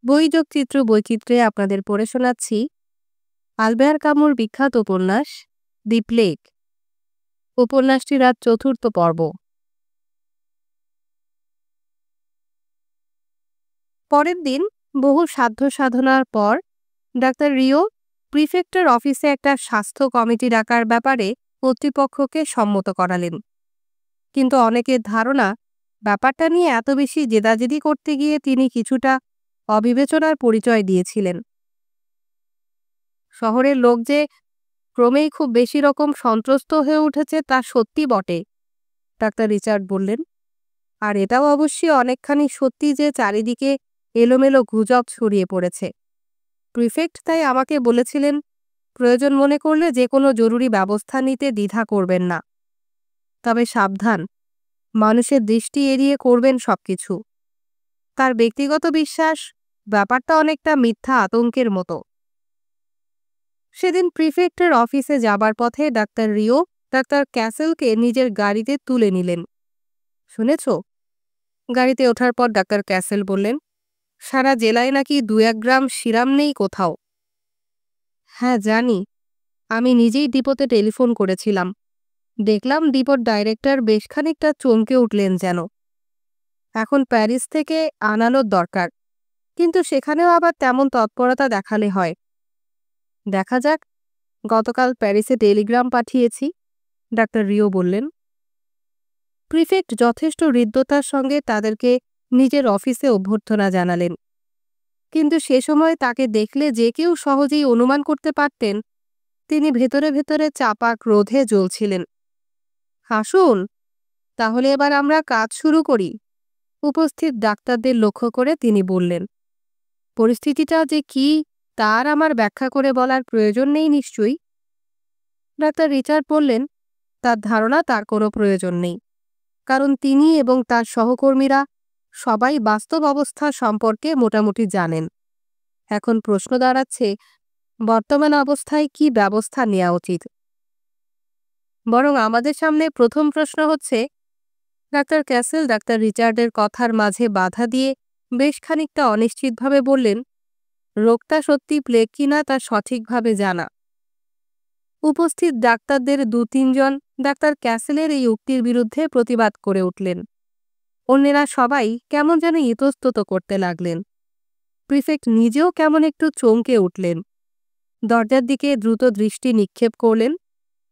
বইযোগ চিত্র বৈচিত্র্যে আপনাদের পড়ে শোনাচ্ছি আলবেয়ার কামুর বিখ্যাত উপন্যাস দি প্লেগ। উপন্যাসটির আজ চতুর্থ পর্ব। পরের দিন বহু সাধ্য সাধনার পর ডাক্তার রিও প্রিফেক্টের অফিসে একটা স্বাস্থ্য কমিটি ডাকার ব্যাপারে কর্তৃপক্ষকে সম্মত করালেন। কিন্তু অনেকের ধারণা ব্যাপারটা নিয়ে এত বেশি জেদাজেদি করতে গিয়ে তিনি কিছুটা অবিবেচনার পরিচয় দিয়েছিলেন। শহরের লোক যে ক্রমেই খুব বেশি রকম সন্ত্রস্ত হয়ে উঠেছে তা সত্যি বটে, ডাক্তার রিচার্ড বললেন। আর এটাও অবশ্যই অনেকখানি সত্যি যে চারিদিকে এলোমেলো গুজব ছড়িয়ে পড়েছে। প্রিফেক্ট তাই আমাকে বলেছিলেন প্রয়োজন মনে করলে যে কোনো জরুরি ব্যবস্থা নিতে দ্বিধা করবেন না, তবে সাবধান, মানুষের দৃষ্টি এড়িয়ে করবেন সবকিছু। তার ব্যক্তিগত বিশ্বাস ব্যাপারটা অনেকটা মিথ্যা আতঙ্কের মতো। সেদিন প্রিফেক্টের অফিসে যাবার পথে ডাক্তার রিও ডাক্তার ক্যাসেলকে নিজের গাড়িতে তুলে নিলেন। শুনেছ? গাড়িতে ওঠার পর ডাক্তার ক্যাসেল বললেন, সারা জেলায় নাকি 2-1 গ্রাম সিরাম নেই কোথাও। হ্যাঁ জানি, আমি নিজেই ডিপোতে টেলিফোন করেছিলাম। দেখলাম ডিপোর ডাইরেক্টর বেশ খানিকটা চমকে উঠলেন যেন। এখন প্যারিস থেকে আনানোর দরকার, কিন্তু সেখানেও আবার তেমন তৎপরতা দেখালে হয়। দেখা যাক, গতকাল প্যারিসে টেলিগ্রাম পাঠিয়েছি, ডাক্তার রিও বললেন। প্রিফেক্ট যথেষ্ট হৃদ্যতার সঙ্গে তাদেরকে নিজের অফিসে অভ্যর্থনা জানালেন, কিন্তু সে সময় তাকে দেখলে যে কেউ সহজেই অনুমান করতে পারতেন তিনি ভেতরে ভেতরে চাপা ক্রোধে জ্বলছিলেন। হাসুন, তাহলে এবার আমরা কাজ শুরু করি, উপস্থিত ডাক্তারদের লক্ষ্য করে তিনি বললেন। পরিস্থিতিটা যে কি তার আমার ব্যাখ্যা করে বলার প্রয়োজন নেই নিশ্চয়ই। ডাক্তার রিচার্ড বললেন, তার ধারণা তার কোনো প্রয়োজন নেই, কারণ তিনি এবং তার সহকর্মীরা সবাই বাস্তব অবস্থা সম্পর্কে মোটামুটি জানেন। এখন প্রশ্ন দাঁড়াচ্ছে বর্তমান অবস্থায় কি ব্যবস্থা নেওয়া উচিত। বরং আমাদের সামনে প্রথম প্রশ্ন হচ্ছে, ডাক্তার ক্যাসেল ডাক্তার রিচার্ডের কথার মাঝে বাধা দিয়ে বেশ খানিকটা অনিশ্চিতভাবে বললেন, রোগটা সত্যি প্লেগ কিনা তা সঠিকভাবে জানা। উপস্থিত ডাক্তারদের 2-3 জন ডাক্তার ক্যাসেলের এই উক্তির বিরুদ্ধে প্রতিবাদ করে উঠলেন। অন্যেরা সবাই কেমন যেন ইতস্তত করতে লাগলেন। প্রিফেক্ট নিজেও কেমন একটু চমকে উঠলেন। দরজার দিকে দ্রুত দৃষ্টি নিক্ষেপ করলেন,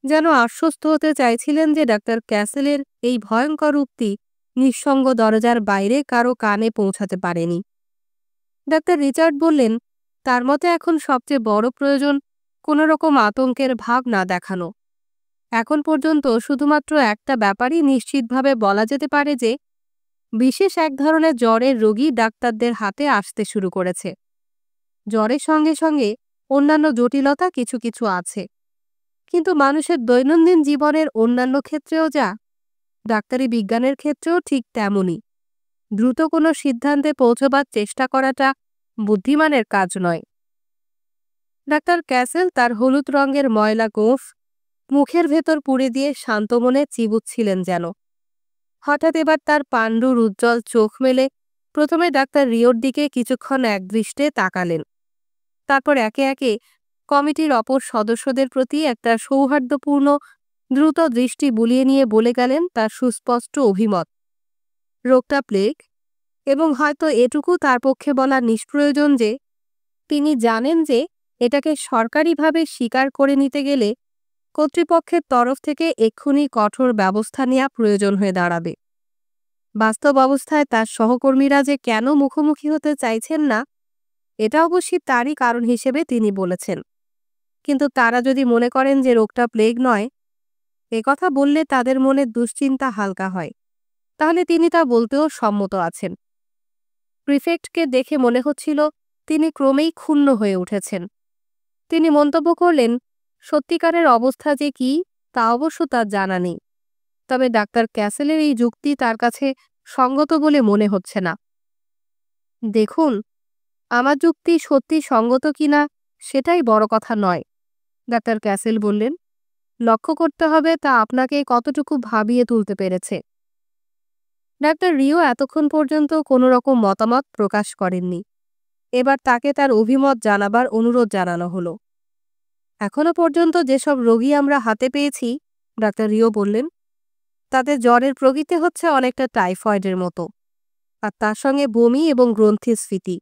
যেন আশ্বস্ত হতে চাইছিলেন যে ডাক্তার ক্যাসেলের এই ভয়ঙ্কর উক্তি নিঃসঙ্গ দরজার বাইরে কারো কানে পৌঁছাতে পারেনি। ডাক্তার রিচার্ড বললেন, তার মতে এখন সবচেয়ে বড় প্রয়োজন কোনো রকম আতঙ্কের ভাব না দেখানো। এখন পর্যন্ত শুধুমাত্র একটা ব্যাপারই নিশ্চিতভাবে বলা যেতে পারে যে বিশেষ এক ধরনের জ্বরের রোগী ডাক্তারদের হাতে আসতে শুরু করেছে। জ্বরের সঙ্গে সঙ্গে অন্যান্য জটিলতা কিছু কিছু আছে, কিন্তু মানুষের দৈনন্দিন জীবনের অন্যান্য ক্ষেত্রেও যা, ডাক্তারি বিজ্ঞানের ক্ষেত্রেও ঠিক তেমনই। দ্রুত কোনো সিদ্ধান্তে পৌঁছবার চেষ্টা করাটা বুদ্ধিমানের কাজ নয়। ডাক্তার ক্যাসেল তার হলুদ রঙের ময়লা গোঁফ মুখের ভেতর পুড়ে দিয়ে শান্ত মনে চিবুচ্ছিলেন যেন। হঠাৎ এবার তার পাণ্ডুর উজ্জ্বল চোখ মেলে প্রথমে ডাক্তার রিওর দিকে কিছুক্ষণ একদৃষ্টে তাকালেন। তারপর একে একে কমিটির অপর সদস্যদের প্রতি একটা সৌহার্দ্যপূর্ণ দ্রুত দৃষ্টি বুলিয়ে নিয়ে বলে গেলেন তার সুস্পষ্ট অভিমত, রোগটা প্লেগ, এবং হয়তো এটুকু তার পক্ষে বলা নিষ্প্রয়োজন যে তিনি জানেন যে এটাকে সরকারিভাবে স্বীকার করে নিতে গেলে কর্তৃপক্ষের তরফ থেকে এক্ষুনি কঠোর ব্যবস্থা নেওয়া প্রয়োজন হয়ে দাঁড়াবে। বাস্তব অবস্থায় তার সহকর্মীরা যে কেন মুখোমুখি হতে চাইছেন না এটা অবশ্যই তারই কারণ হিসেবে তিনি বলেছেন, কিন্তু তারা যদি মনে করেন যে রোগটা প্লেগ নয়, কথা বললে তাদের মনে দুশ্চিন্তা হালকা হয়, তাহলে তিনি তা বলতেও সম্মত আছেন। প্রিফেক্টকে দেখে মনে হচ্ছিল তিনি ক্রমেই ক্ষুণ্ণ হয়ে উঠেছেন। তিনি মন্তব্য করলেন, সত্যিকারের অবস্থা যে কি তা অবশ্য তার জানা নেই, তবে ডাক্তার ক্যাসেলের এই যুক্তি তার কাছে সঙ্গত বলে মনে হচ্ছে না। দেখুন, আমার যুক্তি সত্যি সঙ্গত কিনা সেটাই বড় কথা নয়, ডাক্তার ক্যাসেল বললেন। লক্ষ্য করতে হবে তা আপনাকে কতটুকু ভাবিয়ে তুলতে পেরেছে। ডাক্তার রিও এতক্ষণ পর্যন্ত কোনো রকম মতামত প্রকাশ করেননি। এবার তাকে তার অভিমত জানাবার অনুরোধ জানানো হলো। এখনো পর্যন্ত যেসব রোগী আমরা হাতে পেয়েছি, ডাক্তার রিও বললেন, তাদের জ্বরের প্রকৃতি হচ্ছে অনেকটা টাইফয়েডের মতো, আর তার সঙ্গে বমি এবং গ্রন্থিস্ফীতি।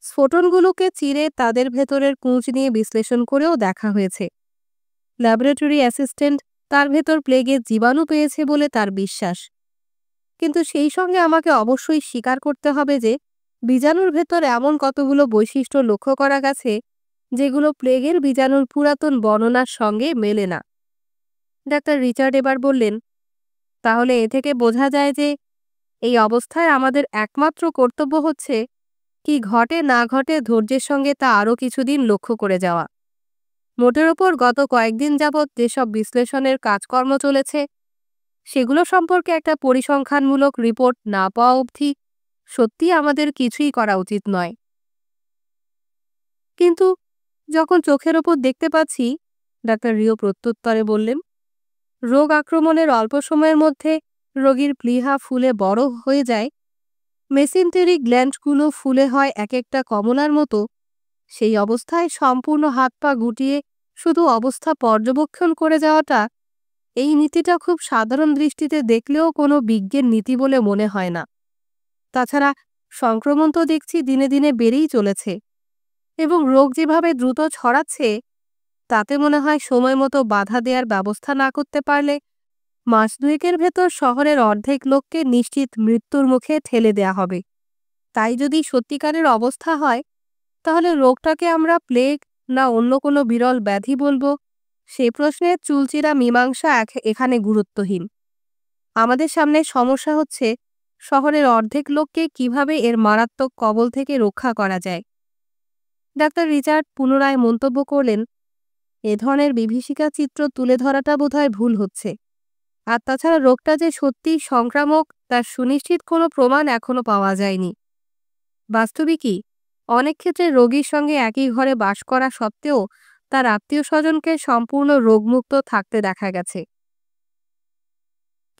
স্ফোটনগুলোকে চিরে তাদের ভেতরের কুঁচ নিয়ে বিশ্লেষণ করেও দেখা হয়েছে। ল্যাবরেটরি অ্যাসিস্ট্যান্ট তার ভেতর প্লেগের জীবাণু পেয়েছে বলে তার বিশ্বাস। কিন্তু সেই সঙ্গে আমাকে অবশ্যই স্বীকার করতে হবে যে বীজাণুর ভেতর এমন কতগুলো বৈশিষ্ট্য লক্ষ্য করা গেছে যেগুলো প্লেগের বীজাণুর পুরাতন বর্ণনার সঙ্গে মেলে না। ডাক্তার রিচার্ড এবার বললেন, তাহলে এ থেকে বোঝা যায় যে এই অবস্থায় আমাদের একমাত্র কর্তব্য হচ্ছে কি ঘটে না ঘটে ধৈর্যের সঙ্গে তা আরও কিছুদিন লক্ষ্য করে যাওয়া। মোটের ওপর গত কয়েকদিন যাবৎ যেসব বিশ্লেষণের কাজকর্ম চলেছে সেগুলো সম্পর্কে একটা পরিসংখ্যানমূলক রিপোর্ট না পাওয়া অবধি সত্যি আমাদের কিছুই করা উচিত নয়। কিন্তু যখন চোখের ওপর দেখতে পাচ্ছি, ডাক্তার রিও প্রত্যুত্তরে বললেন, রোগ আক্রমণের অল্প সময়ের মধ্যে রোগীর প্লীহা ফুলে বড় হয়ে যায়, মেসেন্টেরি গ্ল্যান্ডগুলো ফুলে হয় এক একটা কমলার মতো, সেই অবস্থায় সম্পূর্ণ হাত পা গুটিয়ে শুধু অবস্থা পর্যবেক্ষণ করে যাওয়াটা, এই নীতিটা খুব সাধারণ দৃষ্টিতে দেখলেও কোনো বিজ্ঞের নীতি বলে মনে হয় না। তাছাড়া সংক্রমণ তো দেখছি দিনে দিনে বেড়েই চলেছে, এবং রোগ যেভাবে দ্রুত ছড়াচ্ছে তাতে মনে হয় সময় মতো বাধা দেওয়ার ব্যবস্থা না করতে পারলে মাস দুয়েকের ভেতর শহরের অর্ধেক লোককে নিশ্চিত মৃত্যুর মুখে ঠেলে দেয়া হবে। তাই যদি সত্যিকারের অবস্থা হয়, তাহলে রোগটাকে আমরা প্লেগ না অন্য কোনো বিরল ব্যাধি বলবো, সে প্রশ্নের চুলচিরা মীমাংসা এখানে গুরুত্বহীন। আমাদের সামনে সমস্যা হচ্ছে শহরের অর্ধেক লোককে কিভাবে এর মারাত্মক কবল থেকে রক্ষা করা যায়। ডাক্তার রিচার্ড পুনরায় মন্তব্য করলেন, এ ধরনের বিভীষিকা চিত্র তুলে ধরাটা বোধহয় ভুল হচ্ছে। আর তাছাড়া রোগটা যে সত্যিই সংক্রামক তার সুনিশ্চিত কোনো প্রমাণ এখনো পাওয়া যায়নি। বাস্তবিকই অনেক ক্ষেত্রে রোগীর সঙ্গে একই ঘরে বাস করা সত্ত্বেও তার আত্মীয় স্বজনকে সম্পূর্ণ রোগমুক্ত থাকতে দেখা গেছে।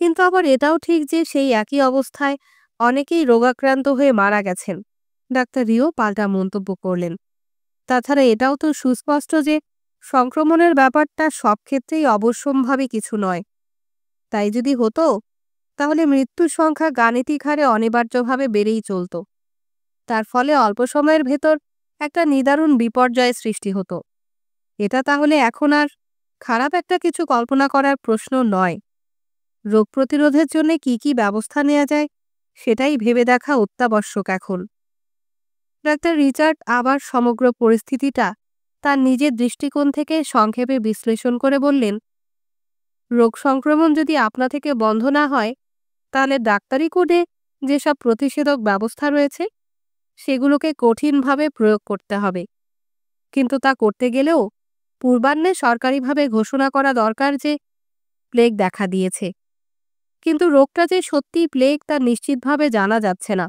কিন্তু আবার এটাও ঠিক যে সেই একই অবস্থায় অনেকেই রোগাক্রান্ত হয়ে মারা গেছেন, ডাক্তার রিও পাল্টা মন্তব্য করলেন। তাছাড়া এটাও তো সুস্পষ্ট যে সংক্রমণের ব্যাপারটা সব ক্ষেত্রেই অবশ্যম্ভাবী কিছু নয়। তাই যদি হতো, তাহলে মৃত্যুর সংখ্যা গাণিতিক হারে অনিবার্যভাবে বেড়েই চলত। তার ফলে অল্প সময়ের ভেতর একটা নিদারুণ বিপর্যয় সৃষ্টি হতো। এটা তাহলে এখন আর খারাপ একটা কিছু কল্পনা করার প্রশ্ন নয়। রোগ প্রতিরোধের জন্য কি কি ব্যবস্থা নেওয়া যায় সেটাই ভেবে দেখা অত্যাবশ্যক এখন। ডাক্তার রিচার্ড আবার সমগ্র পরিস্থিতিটা তার নিজের দৃষ্টিকোণ থেকে সংক্ষেপে বিশ্লেষণ করে বললেন, রোগ সংক্রমণ যদি আপনা থেকে বন্ধ না হয়, তাহলে ডাক্তারি কোডে যেসব প্রতিষেধক ব্যবস্থা রয়েছে সেগুলোকে কঠিনভাবে প্রয়োগ করতে হবে। কিন্তু তা করতে গেলেও পূর্বাহ্নে সরকারিভাবে ঘোষণা করা দরকার যে প্লেগ দেখা দিয়েছে, কিন্তু রোগটা যে সত্যিই প্লেগ তা নিশ্চিতভাবে জানা যাচ্ছে না।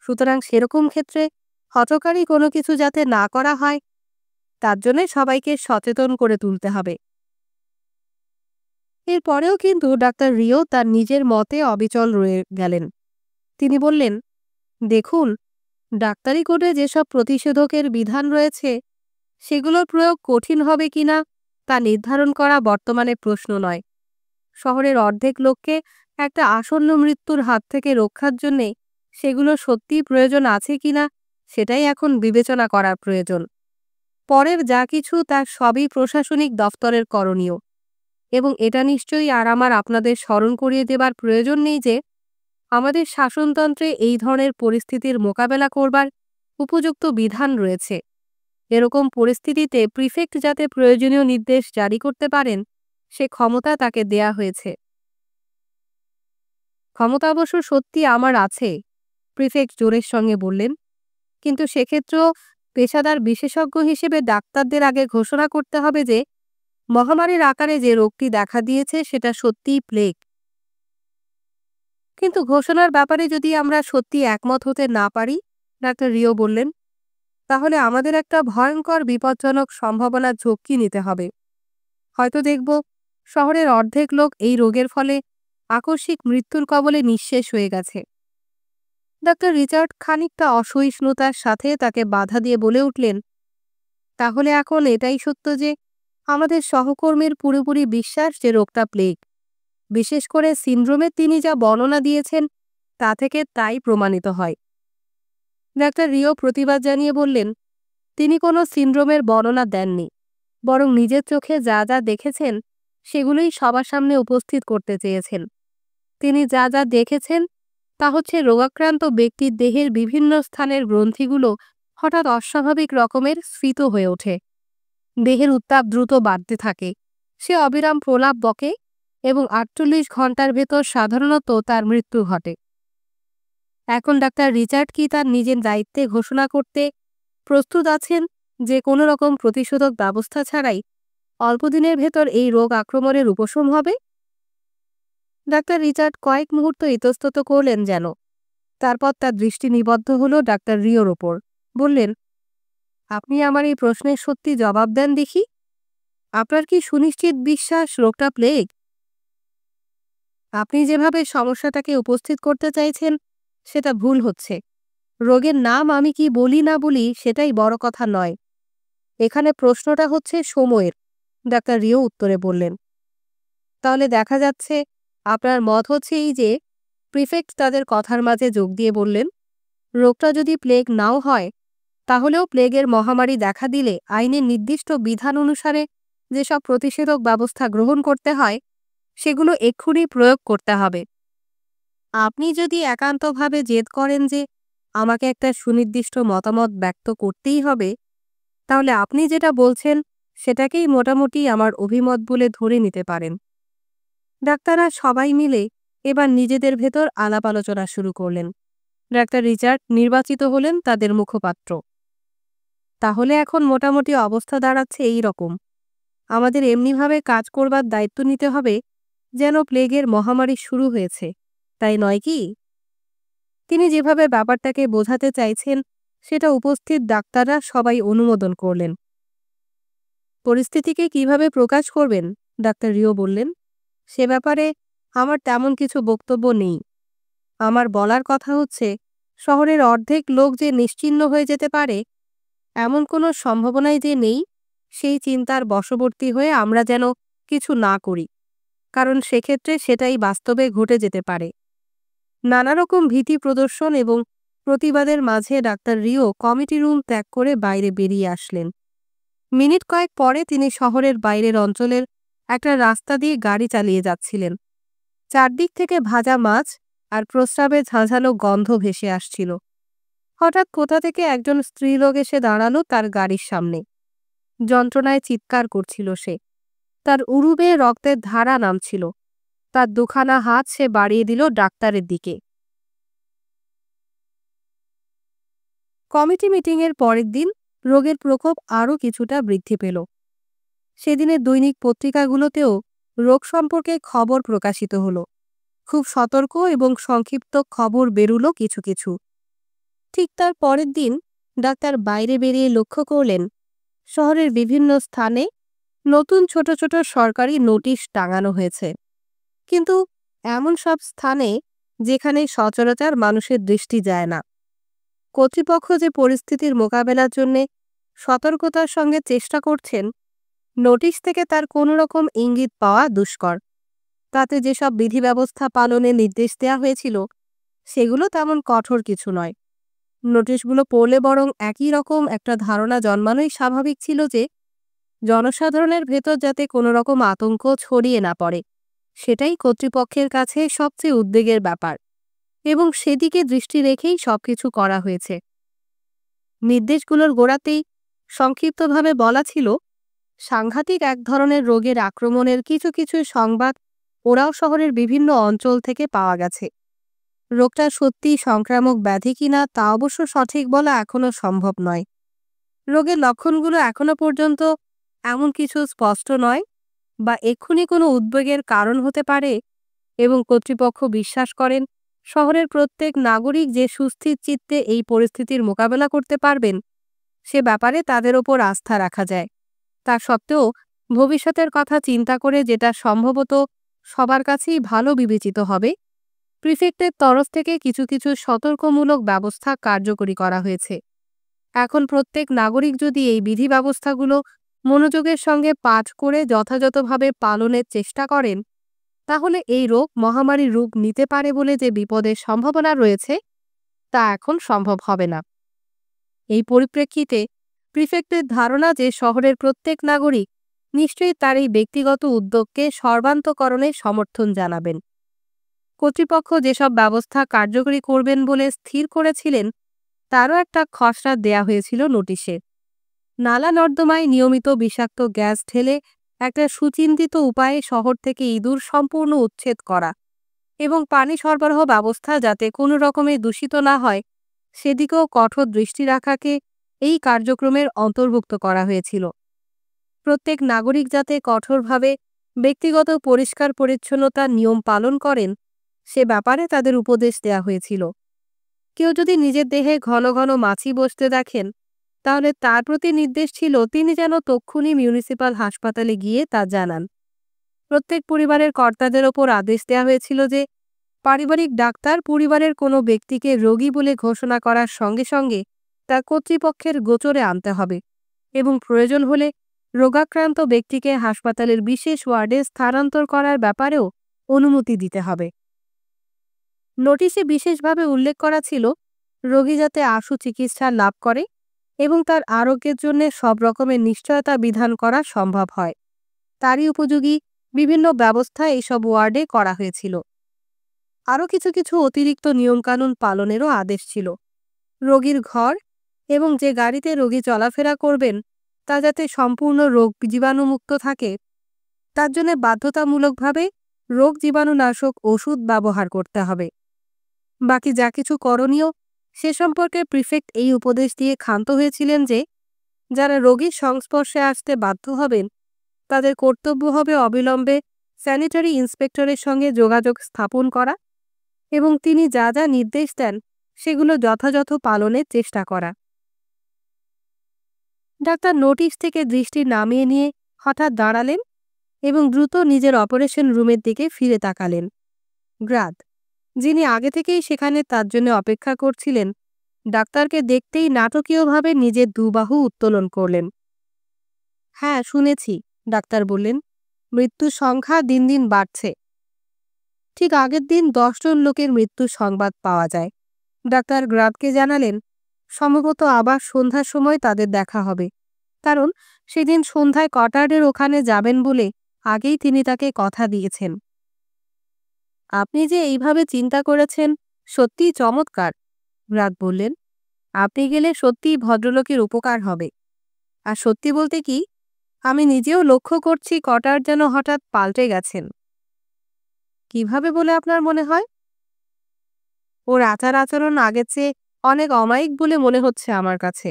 সুতরাং সেরকম ক্ষেত্রে হঠকারী কোনো কিছু যাতে না করা হয় তার জন্য সবাইকে সচেতন করে তুলতে হবে। এরপরেও কিন্তু ডাক্তার রিও তার নিজের মতে অবিচল রয়ে গেলেন। তিনি বললেন, দেখুন, ডাক্তারি কোডে যেসব প্রতিষেধকের বিধান রয়েছে সেগুলোর প্রয়োগ কঠিন হবে কিনা তা নির্ধারণ করা বর্তমানে প্রশ্ন নয়। শহরের অর্ধেক লোককে একটা আসন্ন মৃত্যুর হাত থেকে রক্ষার জন্যে সেগুলো সত্যিই প্রয়োজন আছে কিনা সেটাই এখন বিবেচনা করার প্রয়োজন। পরের যা কিছু তার সবই প্রশাসনিক দফতরের করণীয়, এবং এটা নিশ্চয়ই আর আমার আপনাদের স্মরণ করিয়ে দেবার প্রয়োজন নেই যে আমাদের শাসনতন্ত্রে এই ধরনের পরিস্থিতির মোকাবেলা করবার উপযুক্ত বিধান রয়েছে। এরকম পরিস্থিতিতে প্রিফেক্ট যাতে প্রয়োজনীয় নির্দেশ জারি করতে পারেন সে ক্ষমতা তাকে দেয়া হয়েছে। ক্ষমতা অবশ্য সত্যি আমার আছে, প্রিফেক্ট জোরের সঙ্গে বললেন, কিন্তু সেক্ষেত্রেও পেশাদার বিশেষজ্ঞ হিসেবে ডাক্তারদের আগে ঘোষণা করতে হবে যে মহামারীর আকারে যে রোগটি দেখা দিয়েছে সেটা সত্যিই প্লেগ। কিন্তু ঘোষণার ব্যাপারে যদি আমরা সত্যি একমত হতে না পারি, ডাক্তার রিও বললেন, তাহলে আমাদের একটা ভয়ঙ্কর বিপজ্জনক সম্ভাবনার ঝক্কি নিতে হবে। হয়তো দেখব শহরের অর্ধেক লোক এই রোগের ফলে আকস্মিক মৃত্যুর কবলে নিঃশেষ হয়ে গেছে। ডাক্তার রিচার্ড খানিকটা অসহিষ্ণুতার সাথে তাকে বাধা দিয়ে বলে উঠলেন, তাহলে এখন এটাই সত্য যে আমাদের সহকর্মীর পুরোপুরি বিশ্বাস যে রোগটা প্লেগ, বিশেষ করে সিন্ড্রোমে তিনি যা বর্ণনা দিয়েছেন তা থেকে তাই প্রমাণিত হয়। ডাক্তার রিও প্রতিবাদ জানিয়ে বললেন, তিনি কোনো সিন্ড্রোমের বর্ণনা দেননি, বরং নিজের চোখে যা যা দেখেছেন সেগুলোই সবার সামনে উপস্থিত করতে চেয়েছেন। তিনি যা যা দেখেছেন তা হচ্ছে রোগাক্রান্ত ব্যক্তির দেহের বিভিন্ন স্থানের গ্রন্থিগুলো হঠাৎ অস্বাভাবিক রকমের স্ফীত হয়ে ওঠে, দেহের উত্তাপ দ্রুত বাড়তে থাকে, সে অবিরাম প্রলাপ বকে এবং ৪৮ ঘন্টার ভেতর সাধারণত তার মৃত্যু ঘটে। এখন ডাক্তার রিচার্ড কি তার নিজের দায়িত্বে ঘোষণা করতে প্রস্তুত আছেন যে কোনো রকম প্রতিষেধক ব্যবস্থা ছাড়াই অল্পদিনের ভেতর এই রোগ আক্রমণের উপশম হবে? ডাক্তার রিচার্ড কয়েক মুহূর্ত ইতস্তত করলেন যেন, তারপর তার দৃষ্টি নিবদ্ধ হল ডাক্তার রিওর ওপর। বললেন, আপনি আমার এই প্রশ্নের সত্যি জবাব দেন দেখি। আপনার কি সুনিশ্চিত বিশ্বাস রোগটা প্লেগ? আপনি যেভাবে সমস্যাটাকে উপস্থিত করতে চাইছেন সেটা ভুল হচ্ছে। রোগের নাম আমি কি বলি না বলি সেটাই বড় কথা নয়, এখানে প্রশ্নটা হচ্ছে সময়ের, ডাক্তার রিও উত্তরে বললেন। তাহলে দেখা যাচ্ছে আপনার মত হচ্ছে এই যে, প্রিফেক্ট তাদের কথার মাঝে যোগ দিয়ে বললেন, রোগটা যদি প্লেগ নাও হয় তাহলেও প্লেগের মহামারী দেখা দিলে আইনের নির্দিষ্ট বিধান অনুসারে যেসব প্রতিষেধক ব্যবস্থা গ্রহণ করতে হয় সেগুলো এক্ষুনি প্রয়োগ করতে হবে। আপনি যদি একান্তভাবে জেদ করেন যে আমাকে একটা সুনির্দিষ্ট মতামত ব্যক্ত করতেই হবে, তাহলে আপনি যেটা বলছেন সেটাকেই মোটামুটি আমার অভিমত বলে ধরে নিতে পারেন। ডাক্তাররা সবাই মিলে এবার নিজেদের ভেতর আলাপ আলোচনা শুরু করলেন। ডাক্তার রিচার্ড নির্বাচিত হলেন তাদের মুখপাত্র। তাহলে এখন মোটামুটি অবস্থা দাঁড়াচ্ছে এই রকম, আমাদের এমনিভাবে কাজ করবার দায়িত্ব নিতে হবে যেন প্লেগের মহামারী শুরু হয়েছে, তাই নয় কি? তিনি যেভাবে ব্যাপারটাকে বোঝাতে চাইছেন সেটা উপস্থিত ডাক্তাররা সবাই অনুমোদন করলেন। পরিস্থিতিকে কিভাবে প্রকাশ করবেন, ডাক্তার রিও বললেন, সে ব্যাপারে আমার তেমন কিছু বক্তব্য নেই। আমার বলার কথা হচ্ছে, শহরের অর্ধেক লোক যে নিশ্চিহ্ন হয়ে যেতে পারে এমন কোনো সম্ভাবনাই যে নেই, সেই চিন্তার বশবর্তী হয়ে আমরা যেন কিছু না করি, কারণ সেক্ষেত্রে সেটাই বাস্তবে ঘটে যেতে পারে। নানা রকম ভীতি প্রদর্শন এবং প্রতিবাদের মাঝে ডাক্তার রিও কমিটি রুম ত্যাগ করে বাইরে বেরিয়ে আসলেন। মিনিট কয়েক পরে তিনি শহরের বাইরের অঞ্চলের একটা রাস্তা দিয়ে গাড়ি চালিয়ে যাচ্ছিলেন। চারদিক থেকে ভাজা মাছ আর প্রস্রাবে ঝাঁঝালো গন্ধ ভেসে আসছিল। হঠাৎ কোথা থেকে একজন স্ত্রীলোক এসে দাঁড়ালো তার গাড়ির সামনে। যন্ত্রণায় চিৎকার করছিল সে, তার উরু বেয়ে রক্তের ধারা নামছিল। তার দুখানা হাত সে বাড়িয়ে দিল ডাক্তারের দিকে। কমিটি মিটিংয়ের পরের দিন রোগের প্রকোপ আরও কিছুটা বৃদ্ধি পেল। সেদিনের দৈনিক পত্রিকাগুলোতেও রোগ সম্পর্কে খবর প্রকাশিত হলো। খুব সতর্ক এবং সংক্ষিপ্ত খবর বেরুলো কিছু কিছু। ঠিক তার পরের দিন ডাক্তার বাইরে বেরিয়ে লক্ষ্য করলেন শহরের বিভিন্ন স্থানে নতুন ছোট ছোট সরকারি নোটিশ টাঙানো হয়েছে, কিন্তু এমন সব স্থানে যেখানে সচরাচর মানুষের দৃষ্টি যায় না। কর্তৃপক্ষ যে পরিস্থিতির মোকাবেলার জন্য সতর্কতার সঙ্গে চেষ্টা করছেন, নোটিশ থেকে তার কোনো রকম ইঙ্গিত পাওয়া দুষ্কর। তাতে যেসব বিধি ব্যবস্থা পালনে নির্দেশ দেওয়া হয়েছিল সেগুলো তেমন কঠোর কিছু নয়। নোটিশগুলো পড়লে বরং একই রকম একটা ধারণা জন্মানোই স্বাভাবিক ছিল যে জনসাধারণের ভেতর যাতে কোনো রকম আতঙ্ক ছড়িয়ে না পড়ে, সেটাই কর্তৃপক্ষের কাছে সবচেয়ে উদ্বেগের ব্যাপার, এবং সেদিকে দৃষ্টি রেখেই সবকিছু করা হয়েছে। নির্দেশগুলোর গোড়াতেই সংক্ষিপ্তভাবে বলা ছিল, সাংঘাতিক এক ধরনের রোগের আক্রমণের কিছু কিছু সংবাদ ওরাও শহরের বিভিন্ন অঞ্চল থেকে পাওয়া গেছে। রোগটা সত্যি সংক্রামক ব্যাধি কিনা তা অবশ্য সঠিক বলা এখনও সম্ভব নয়। রোগের লক্ষণগুলো এখনও পর্যন্ত এমন কিছু স্পষ্ট নয় বা এক্ষুনি কোনো উদ্বেগের কারণ হতে পারে, এবং কর্তৃপক্ষ বিশ্বাস করেন শহরের প্রত্যেক নাগরিক যে সুস্থির চিত্তে এই পরিস্থিতির মোকাবেলা করতে পারবেন সে ব্যাপারে তাদের ওপর আস্থা রাখা যায়। তা সত্ত্বেও ভবিষ্যতের কথা চিন্তা করে যেটা সম্ভবত সবার কাছেই ভালো বিবেচিত হবে, প্রিফেক্টের তরফ থেকে কিছু কিছু সতর্কমূলক ব্যবস্থা কার্যকরী করা হয়েছে। এখন প্রত্যেক নাগরিক যদি এই বিধি ব্যবস্থাগুলো মনোযোগের সঙ্গে পাঠ করে যথাযথভাবে পালনের চেষ্টা করেন, তাহলে এই রোগ মহামারীর রূপ নিতে পারে বলে যে বিপদের সম্ভাবনা রয়েছে তা এখন সম্ভব হবে না। এই পরিপ্রেক্ষিতে প্রিফেক্টের ধারণা যে শহরের প্রত্যেক নাগরিক নিশ্চয়ই তার এই ব্যক্তিগত উদ্যোগকে সর্বান্তকরণে সমর্থন জানাবেন। কর্তৃপক্ষ যেসব ব্যবস্থা কার্যকরী করবেন বলে স্থির করেছিলেন তারও একটা খসড়া দেয়া হয়েছিল নোটিশে। নালা নর্দমায় নিয়মিত বিষাক্ত গ্যাস ঢেলে একটা সুচিন্তিত উপায়ে শহর থেকে ইঁদুর সম্পূর্ণ উচ্ছেদ করা এবং পানি সরবরাহ ব্যবস্থা যাতে কোনো রকমে দূষিত না হয় সেদিকেও কঠোর দৃষ্টি রাখাকে এই কার্যক্রমের অন্তর্ভুক্ত করা হয়েছিল। প্রত্যেক নাগরিক যাতে কঠোরভাবে ব্যক্তিগত পরিষ্কার পরিচ্ছন্নতার নিয়ম পালন করেন সে ব্যাপারে তাদের উপদেশ দেয়া হয়েছিল। কেউ যদি নিজের দেহে ঘন ঘন মাছি বসতে দেখেন তাহলে তার প্রতি নির্দেশ ছিল তিনি যেন তক্ষুনি মিউনিসিপ্যাল হাসপাতালে গিয়ে তা জানান। প্রত্যেক পরিবারের কর্তাদের ওপর আদেশ দেওয়া হয়েছিল যে পারিবারিক ডাক্তার পরিবারের কোনো ব্যক্তিকে রোগী বলে ঘোষণা করার সঙ্গে সঙ্গে তা কর্তৃপক্ষের গোচরে আনতে হবে এবং প্রয়োজন হলে রোগাক্রান্ত ব্যক্তিকে হাসপাতালের বিশেষ ওয়ার্ডে স্থানান্তর করার ব্যাপারেও অনুমতি দিতে হবে। নোটিশে বিশেষভাবে উল্লেখ করা ছিল রোগী যাতে আশু চিকিৎসা লাভ করে এবং তার আরোগ্যের জন্য সব রকমের নিশ্চয়তা বিধান করা সম্ভব হয় তারই উপযোগী বিভিন্ন ব্যবস্থা এইসব ওয়ার্ডে করা হয়েছিল। আরও কিছু কিছু অতিরিক্ত নিয়মকানুন পালনেরও আদেশ ছিল। রোগীর ঘর এবং যে গাড়িতে রোগী চলাফেরা করবেন তা যাতে সম্পূর্ণ রোগ জীবাণুমুক্ত থাকে তার জন্য বাধ্যতামূলকভাবে রোগ জীবাণুনাশক ওষুধ ব্যবহার করতে হবে। বাকি যা কিছু করণীয় সে সম্পর্কে প্রিফেক্ট এই উপদেশ দিয়ে ক্ষান্ত হয়েছিলেন যে যারা রোগীর সংস্পর্শে আসতে বাধ্য হবেন তাদের কর্তব্য হবে অবিলম্বে স্যানিটারি ইন্সপেক্টরের সঙ্গে যোগাযোগ স্থাপন করা এবং তিনি যা যা নির্দেশ দেন সেগুলো যথাযথ পালনের চেষ্টা করা। ডাক্তার নোটিশ থেকে দৃষ্টি নামিয়ে নিয়ে হঠাৎ দাঁড়ালেন এবং দ্রুত নিজের অপারেশন রুমের দিকে ফিরে তাকালেন। গ্রাদ, যিনি আগে থেকেই সেখানে তার জন্য অপেক্ষা করছিলেন, ডাক্তারকে দেখতেই নাটকীয়ভাবে নিজের দুবাহু উত্তোলন করলেন। হ্যাঁ, শুনেছি, ডাক্তার বললেন। মৃত্যুর সংখ্যা দিন দিন বাড়ছে। ঠিক আগের দিন 10 জন লোকের মৃত্যুর সংবাদ পাওয়া যায়। ডাক্তার গ্রাদকে জানালেন সম্ভবত আবার সন্ধ্যার সময় তাদের দেখা হবে, কারণ সেদিন সন্ধ্যায় কটার্ডের ওখানে যাবেন বলে আগেই তিনি তাকে কথা দিয়েছেন। আপনি যে এইভাবে চিন্তা করেছেন সত্যিই চমৎকার, গ্রাদ বললেন। আপনি গেলে সত্যিই ভদ্রলোকের উপকার হবে। আর সত্যি বলতে কি, আমি নিজেও লক্ষ্য করছি কটার্ড যেন হঠাৎ পাল্টে গেছেন। কিভাবে বলে আপনার মনে হয়? ওর আচার আচরণ আগের চেয়ে অনেক অমায়িক বলে মনে হচ্ছে আমার কাছে।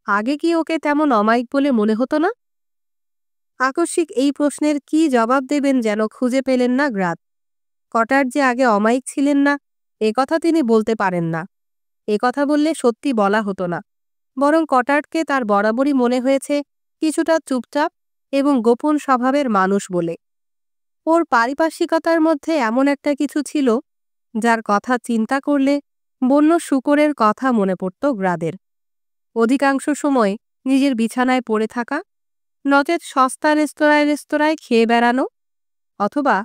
আগে কি ওকে তেমন অমায়িক বলে মনে হতো না? আকস্মিক এই প্রশ্নের কি জবাব দেবেন যেন খুঁজে পেলেন না গ্রাদ। কটার্ড যে আগে অমায়িক ছিলেন না কথা তিনি বলতে পারেন না। কথা বললে সত্যি বলা হতো না, বরং কটার্ডকে তার বরাবরই মনে হয়েছে কিছুটা চুপচাপ এবং গোপন স্বভাবের মানুষ বলে। ওর পারিপার্শ্বিকতার মধ্যে এমন একটা কিছু ছিল যার কথা চিন্তা করলে বন্য শূকরের কথা মনে পড়ত গ্রাদের। অধিকাংশ সময় নিজের বিছানায় পড়ে থাকা, নচেৎ সস্তা রেস্তোরাঁয় খেয়ে বেড়ানো, অথবা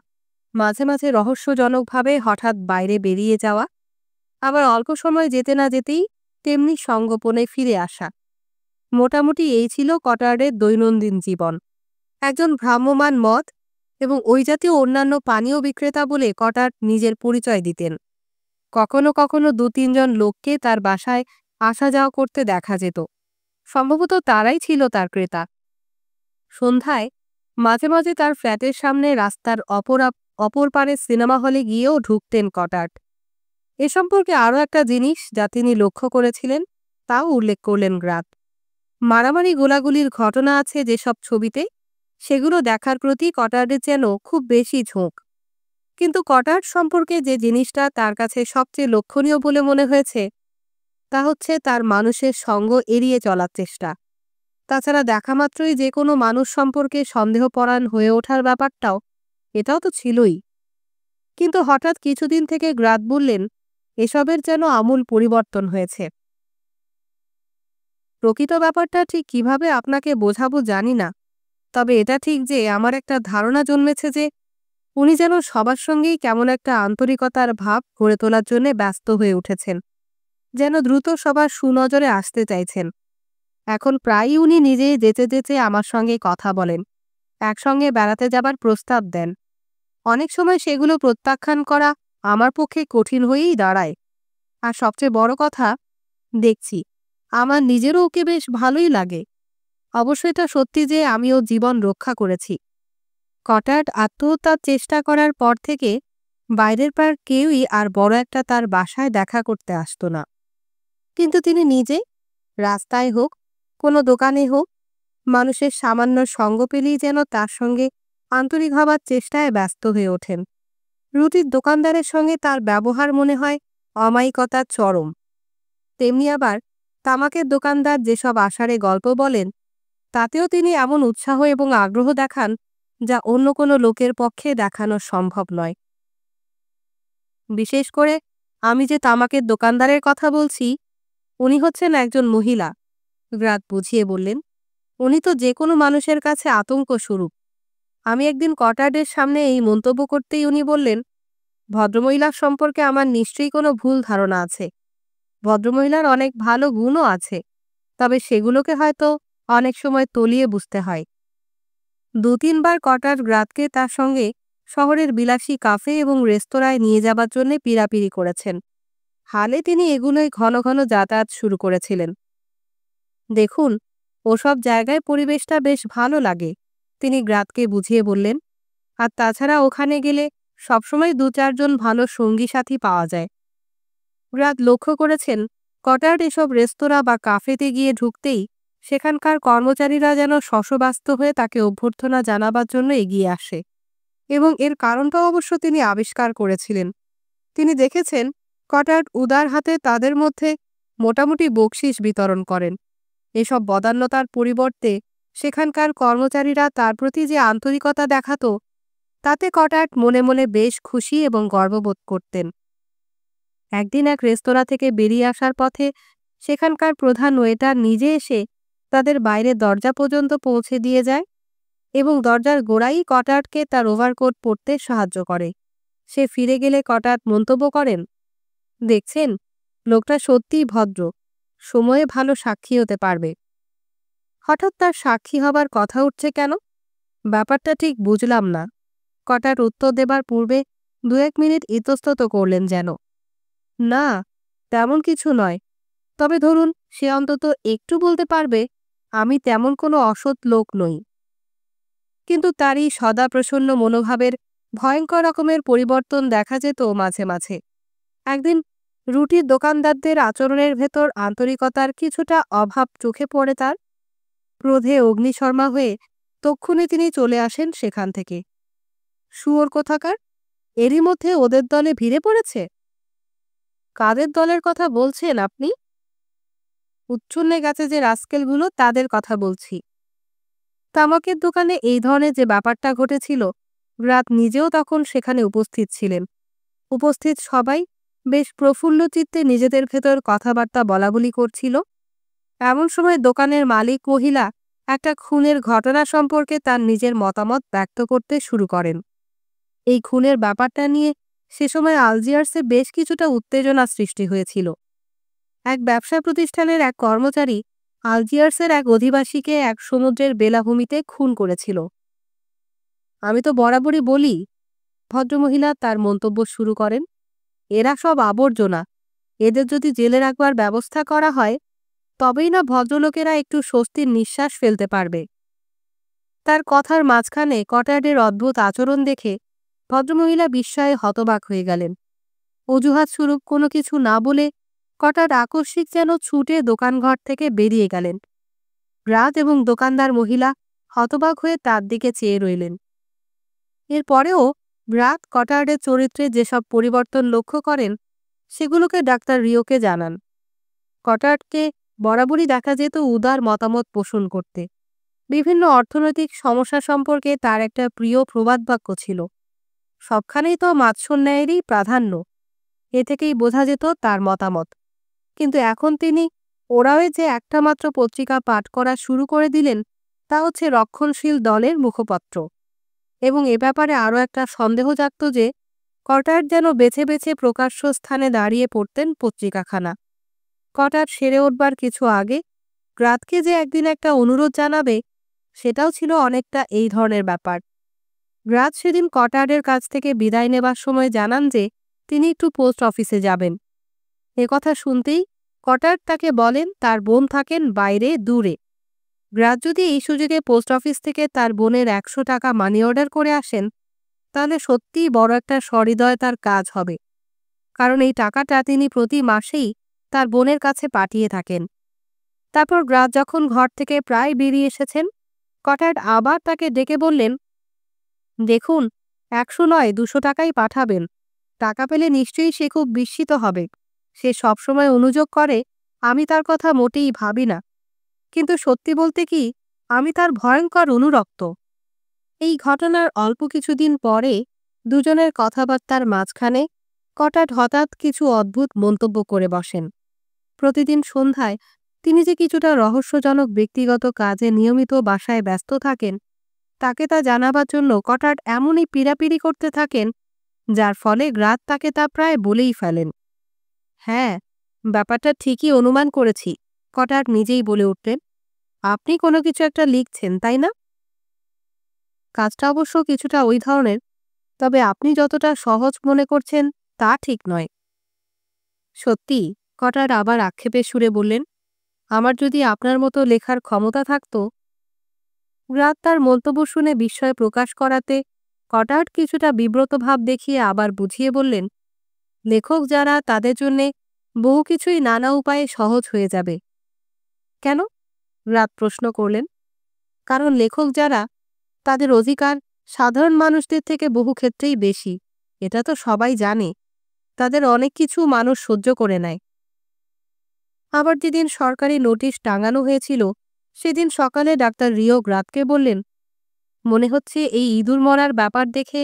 মাঝে মাঝে রহস্যজনকভাবে হঠাৎ বাইরে বেরিয়ে যাওয়া, আবার অল্প সময় যেতে না যেতেই তেমনি সঙ্গোপনে ফিরে আসা। মোটামুটি এই ছিল কটার্ডের দৈনন্দিন জীবন। একজন ভ্রাম্যমাণ মদ এবং ওই জাতীয় অন্যান্য পানীয় বিক্রেতা বলে কটার্ড নিজের পরিচয় দিতেন। কখনো কখনো 2-3 জন লোককে তার বাসায় আসা যাওয়া করতে দেখা যেত। সম্ভবত তারাই ছিল তার ক্রেতা। সন্ধ্যায় মাঝে মাঝে তার ফ্ল্যাটের সামনে রাস্তার অপর পারে সিনেমা হলে গিয়েও ঢুকতেন কটার্ড। এ সম্পর্কে আরও একটা জিনিস যা তিনি লক্ষ্য করেছিলেন তাও উল্লেখ করলেন গ্রাদ। মারামারি গোলাগুলির ঘটনা আছে যেসব ছবিতে, সেগুলো দেখার প্রতি কটার্ডের যেন খুব বেশি ঝোঁক। কিন্তু কটার্ড সম্পর্কে যে জিনিসটা তার কাছে সবচেয়ে লক্ষণীয় বলে মনে হয়েছে তা হচ্ছে তার মানুষের সঙ্গ এড়িয়ে চলার চেষ্টা। তাছাড়া দেখামাত্রই যে কোনো মানুষ সম্পর্কে সন্দেহপরায়ণ হয়ে ওঠার ব্যাপারটাও, এটাও তো ছিলই। কিন্তু হঠাৎ কিছুদিন থেকে গ্রাত বললেন এসবের যেন আমূল পরিবর্তন হয়েছে। প্রকৃত ব্যাপারটা ঠিক কিভাবে আপনাকে বোঝাবো জানি না, তবে এটা ঠিক যে আমার একটা ধারণা জন্মেছে যে উনি যেন সবার সঙ্গেই কেমন একটা আন্তরিকতার ভাব গড়ে তোলার জন্য ব্যস্ত হয়ে উঠেছেন, যেন দ্রুত সবার সুনজরে আসতে চাইছেন। এখন প্রায়ই উনি নিজেই যেতে যেতে আমার সঙ্গে কথা বলেন, একসঙ্গে বেড়াতে যাবার প্রস্তাব দেন। অনেক সময় সেগুলো প্রত্যাখ্যান করা আমার পক্ষে কঠিন হয়েই দাঁড়ায়। আর সবচেয়ে বড় কথা, দেখছি আমার নিজেরও ওকে বেশ ভালোই লাগে। অবশ্য এটা সত্যি যে আমিও জীবন রক্ষা করেছি। কটার্ড আত্মহত্যার চেষ্টা করার পর থেকে বাইরের পাড়ার কেউই আর বড় একটা তার বাসায় দেখা করতে আসতো না। কিন্তু তিনি নিজে, রাস্তায় হোক, কোনো দোকানে হোক, মানুষের সামান্য সঙ্গ পেলেই যেন তার সঙ্গে আন্তরিক হবার চেষ্টায় ব্যস্ত হয়ে ওঠেন। রুটির দোকানদারের সঙ্গে তার ব্যবহার মনে হয় অমায়িকতার চরম। তেমনি আবার তামাকের দোকানদার যেসব আষাঢ়ে গল্প বলেন, তাতেও তিনি এমন উৎসাহ এবং আগ্রহ দেখান যা অন্য কোনো লোকের পক্ষে দেখানো সম্ভব নয়। বিশেষ করে আমি যে তামাকের দোকানদারের কথা বলছি, উনি হচ্ছেন একজন মহিলা, গ্রাত বুঝিয়ে বললেন। উনি তো যে কোনো মানুষের কাছে আতঙ্ক স্বরূপ। আমি একদিন কটার্ডের সামনে এই মন্তব্য করতেই উনি বললেন, ভদ্রমহিলার সম্পর্কে আমার নিশ্চয়ই কোনো ভুল ধারণা আছে। ভদ্রমহিলার অনেক ভালো গুণও আছে, তবে সেগুলোকে হয়তো অনেক সময় তলিয়ে বুঝতে হয়। ২-৩ বার কটার্ড গ্রাতকে তার সঙ্গে শহরের বিলাসী কাফে এবং রেস্তোরাঁয় নিয়ে যাবার জন্য পীড়াপিড়ি করেছেন। হালে তিনি এগুলোই ঘন ঘন যাতায়াত শুরু করেছিলেন। দেখুন, ওসব জায়গায় পরিবেশটা বেশ ভালো লাগে, তিনি গ্রাতকে বুঝিয়ে বললেন। আর তাছাড়া ওখানে গেলে সবসময় ২-৪ জন ভালো সঙ্গী সাথী পাওয়া যায়। গ্রাত লক্ষ্য করেছেন কটার্ড এসব রেস্তোরাঁ বা কাফেতে গিয়ে ঢুকতেই সেখানকার কর্মচারীরা যেন শশব্যস্ত হয়ে তাকে অভ্যর্থনা জানাবার জন্য এগিয়ে আসে, এবং এর কারণটাও অবশ্য তিনি আবিষ্কার করেছিলেন। তিনি দেখেছেন কটার্ড উদার হাতে তাদের মধ্যে মোটামুটি বকশিশ বিতরণ করেন। এসব বদান্যতার পরিবর্তে সেখানকার কর্মচারীরা তার প্রতি যে আন্তরিকতা দেখাত, তাতে কটার্ড মনে মনে বেশ খুশি এবং গর্ববোধ করতেন। একদিন এক রেস্তোরাঁ থেকে বেরিয়ে আসার পথে সেখানকার প্রধান ওয়েটার নিজে এসে তাদের বাইরে দরজা পর্যন্ত পৌঁছে দিয়ে যায় এবং দরজার গোড়াই কটার্ডকে তার ওভারকোট পরতে সাহায্য করে। সে ফিরে গেলে কটার্ড মন্তব্য করেন, দেখছেন, লোকটা সত্যিই ভদ্র, সময়ে ভালো সাক্ষী হতে পারবে। হঠাৎ তার সাক্ষী হবার কথা উঠছে কেন? ব্যাপারটা ঠিক বুঝলাম না। কটার্ড উত্তর দেবার পূর্বে ২-১ মিনিট ইতস্তত করলেন যেন। না, তেমন কিছু নয়, তবে ধরুন সে অন্তত একটু বলতে পারবে আমি তেমন কোনো অসৎ লোক নই। কিন্তু তারই সদা প্রসন্ন মনোভাবের ভয়ঙ্কর রকমের পরিবর্তন দেখা যেত মাঝে মাঝে। একদিন রুটির দোকানদারদের আচরণের ভেতর আন্তরিকতার কিছুটা অভাব চোখে পড়ে তার। ক্রোধে অগ্নিশর্মা হয়ে তক্ষুনি তিনি চলে আসেন সেখান থেকে। শুয়োর কোথাকার, এরই মধ্যে ওদের দলে ভিড়ে পড়েছে। কাদের দলের কথা বলছেন আপনি? উচ্ছন্নে গেছে যে রাস্কেলগুলো, তাদের কথা বলছি। তামাকের দোকানে এই ধরনের যে ব্যাপারটা ঘটেছিল, গ্রাত নিজেও তখন সেখানে উপস্থিত ছিলেন। উপস্থিত সবাই বেশ প্রফুল্ল চিত্তে নিজেদের ভেতর কথাবার্তা বলাবলি করছিল। এমন সময় দোকানের মালিক মহিলা একটা খুনের ঘটনা সম্পর্কে তার নিজের মতামত ব্যক্ত করতে শুরু করেন। এই খুনের ব্যাপারটা নিয়ে সে সময় আলজিয়ার্সে বেশ কিছুটা উত্তেজনা সৃষ্টি হয়েছিল। এক ব্যবসা প্রতিষ্ঠানের এক কর্মচারী আলজিয়ার্সের এক অধিবাসীকে এক সমুদ্রের বেলাভূমিতে খুন করেছিল। আমি তো বরাবরই বলি, ভদ্রমহিলা তার মন্তব্য শুরু করেন, এরা সব আবর্জনা, এদের যদি জেলে রাখবার ব্যবস্থা করা হয় তবেই না ভদ্রলোকেরা একটু স্বস্তির নিঃশ্বাস ফেলতে পারবে। তার কথার মাঝখানে কটার্ডের অদ্ভুত আচরণ দেখে ভদ্রমহিলা বিস্ময়ে হতবাক হয়ে গেলেন। অজুহাত স্বরূপ কোনো কিছু না বলে কটার্ড আকস্মিক যেন ছুটে দোকানঘর থেকে বেরিয়ে গেলেন। গ্রাত এবং দোকানদার মহিলা হতবাক হয়ে তার দিকে চেয়ে রইলেন। এরপরেও গ্রাত কটার্ডের চরিত্রে যেসব পরিবর্তন লক্ষ্য করেন সেগুলোকে ডাক্তার রিওকে জানান। কটার্ডকে বরাবরই দেখা যেত উদার মতামত পোষণ করতে। বিভিন্ন অর্থনৈতিক সমস্যা সম্পর্কে তার একটা প্রিয় প্রবাদবাক্য ছিল, সবখানেই তো মাৎসন্যায়েরই প্রাধান্য। এ থেকেই বোঝা যেত তার মতামত। কিন্তু এখন তিনি ওরাওয়ে যে একটা মাত্র পত্রিকা পাঠ করা শুরু করে দিলেন, তা হচ্ছে রক্ষণশীল দলের মুখপত্র। এবং এ ব্যাপারে আরও একটা সন্দেহ জাগত যে কটার যেন বেছে বেছে প্রকাশ্য স্থানে দাঁড়িয়ে পড়তেন পত্রিকাখানা। কটার সেরে উঠবার কিছু আগে গ্রাতকে যে একদিন একটা অনুরোধ জানাবে, সেটাও ছিল অনেকটা এই ধরনের ব্যাপার। গ্রাত সেদিন কটারের কাছ থেকে বিদায় নেবার সময় জানান যে তিনি একটু পোস্ট অফিসে যাবেন। কথা শুনতেই কটার তাকে বলেন তার বোন থাকেন বাইরে দূরে। গ্রাত যদি এই সুযোগে পোস্ট অফিস থেকে তার বোনের 100 টাকা মানি অর্ডার করে আসেন, তাহলে সত্যিই বড় একটা সহৃদয়তার কাজ হবে। কারণ এই টাকাটা তিনি প্রতি মাসেই তার বোনের কাছে পাঠিয়ে থাকেন। তারপর গ্রাত যখন ঘর থেকে প্রায় বেরিয়ে এসেছেন, কটার আবার তাকে ডেকে বললেন, দেখুন, 100 নয় 200 টাকাই পাঠাবেন। টাকা পেলে নিশ্চয়ই সে খুব বিস্মিত হবে। সে সবসময় অনুযোগ করে, আমি তার কথা মোটেই ভাবি না। কিন্তু সত্যি বলতে কি, আমি তার ভয়ঙ্কর অনুরক্ত। এই ঘটনার অল্প কিছুদিন পরে দুজনের কথাবার্তার মাঝখানে কটার হঠাৎ কিছু অদ্ভুত মন্তব্য করে বসেন। প্রতিদিন সন্ধ্যায় তিনি যে কিছুটা রহস্যজনক ব্যক্তিগত কাজে নিয়মিত বাসায় ব্যস্ত থাকেন, তাকে তা জানাবার জন্য কটার এমনই পীড়াপিড়ি করতে থাকেন, যার ফলে গ্রাত তাকে তা প্রায় বলেই ফেলেন। হ্যাঁ, ব্যাপারটা ঠিকই অনুমান করেছি, কটার নিজেই বলে উঠলেন। আপনি কোনো কিছু একটা লিখছেন, তাই না? কাজটা অবশ্য কিছুটা ওই ধরনের, তবে আপনি যতটা সহজ মনে করছেন তা ঠিক নয়। সত্যি, কটার আবার আক্ষেপের সুরে বললেন, আমার যদি আপনার মতো লেখার ক্ষমতা থাকত। গ্রাত তার মন্তব্য শুনে বিস্ময় প্রকাশ করাতে কটার কিছুটা বিব্রত ভাব দেখিয়ে আবার বুঝিয়ে বললেন, লেখক যারা তাদের জন্যে বহু কিছুই নানা উপায়ে সহজ হয়ে যাবে। কেন? গ্রাত প্রশ্ন করলেন। কারণ লেখক যারা, তাদের অধিকার সাধারণ মানুষদের থেকে বহু ক্ষেত্রেই বেশি। এটা তো সবাই জানে। তাদের অনেক কিছু মানুষ সহ্য করে নেয়। আবার যেদিন সরকারি নোটিশ টাঙানো হয়েছিল, সেদিন সকালে ডাক্তার রিও গ্রাতকে বললেন, মনে হচ্ছে এই ইঁদুর মরার ব্যাপার দেখে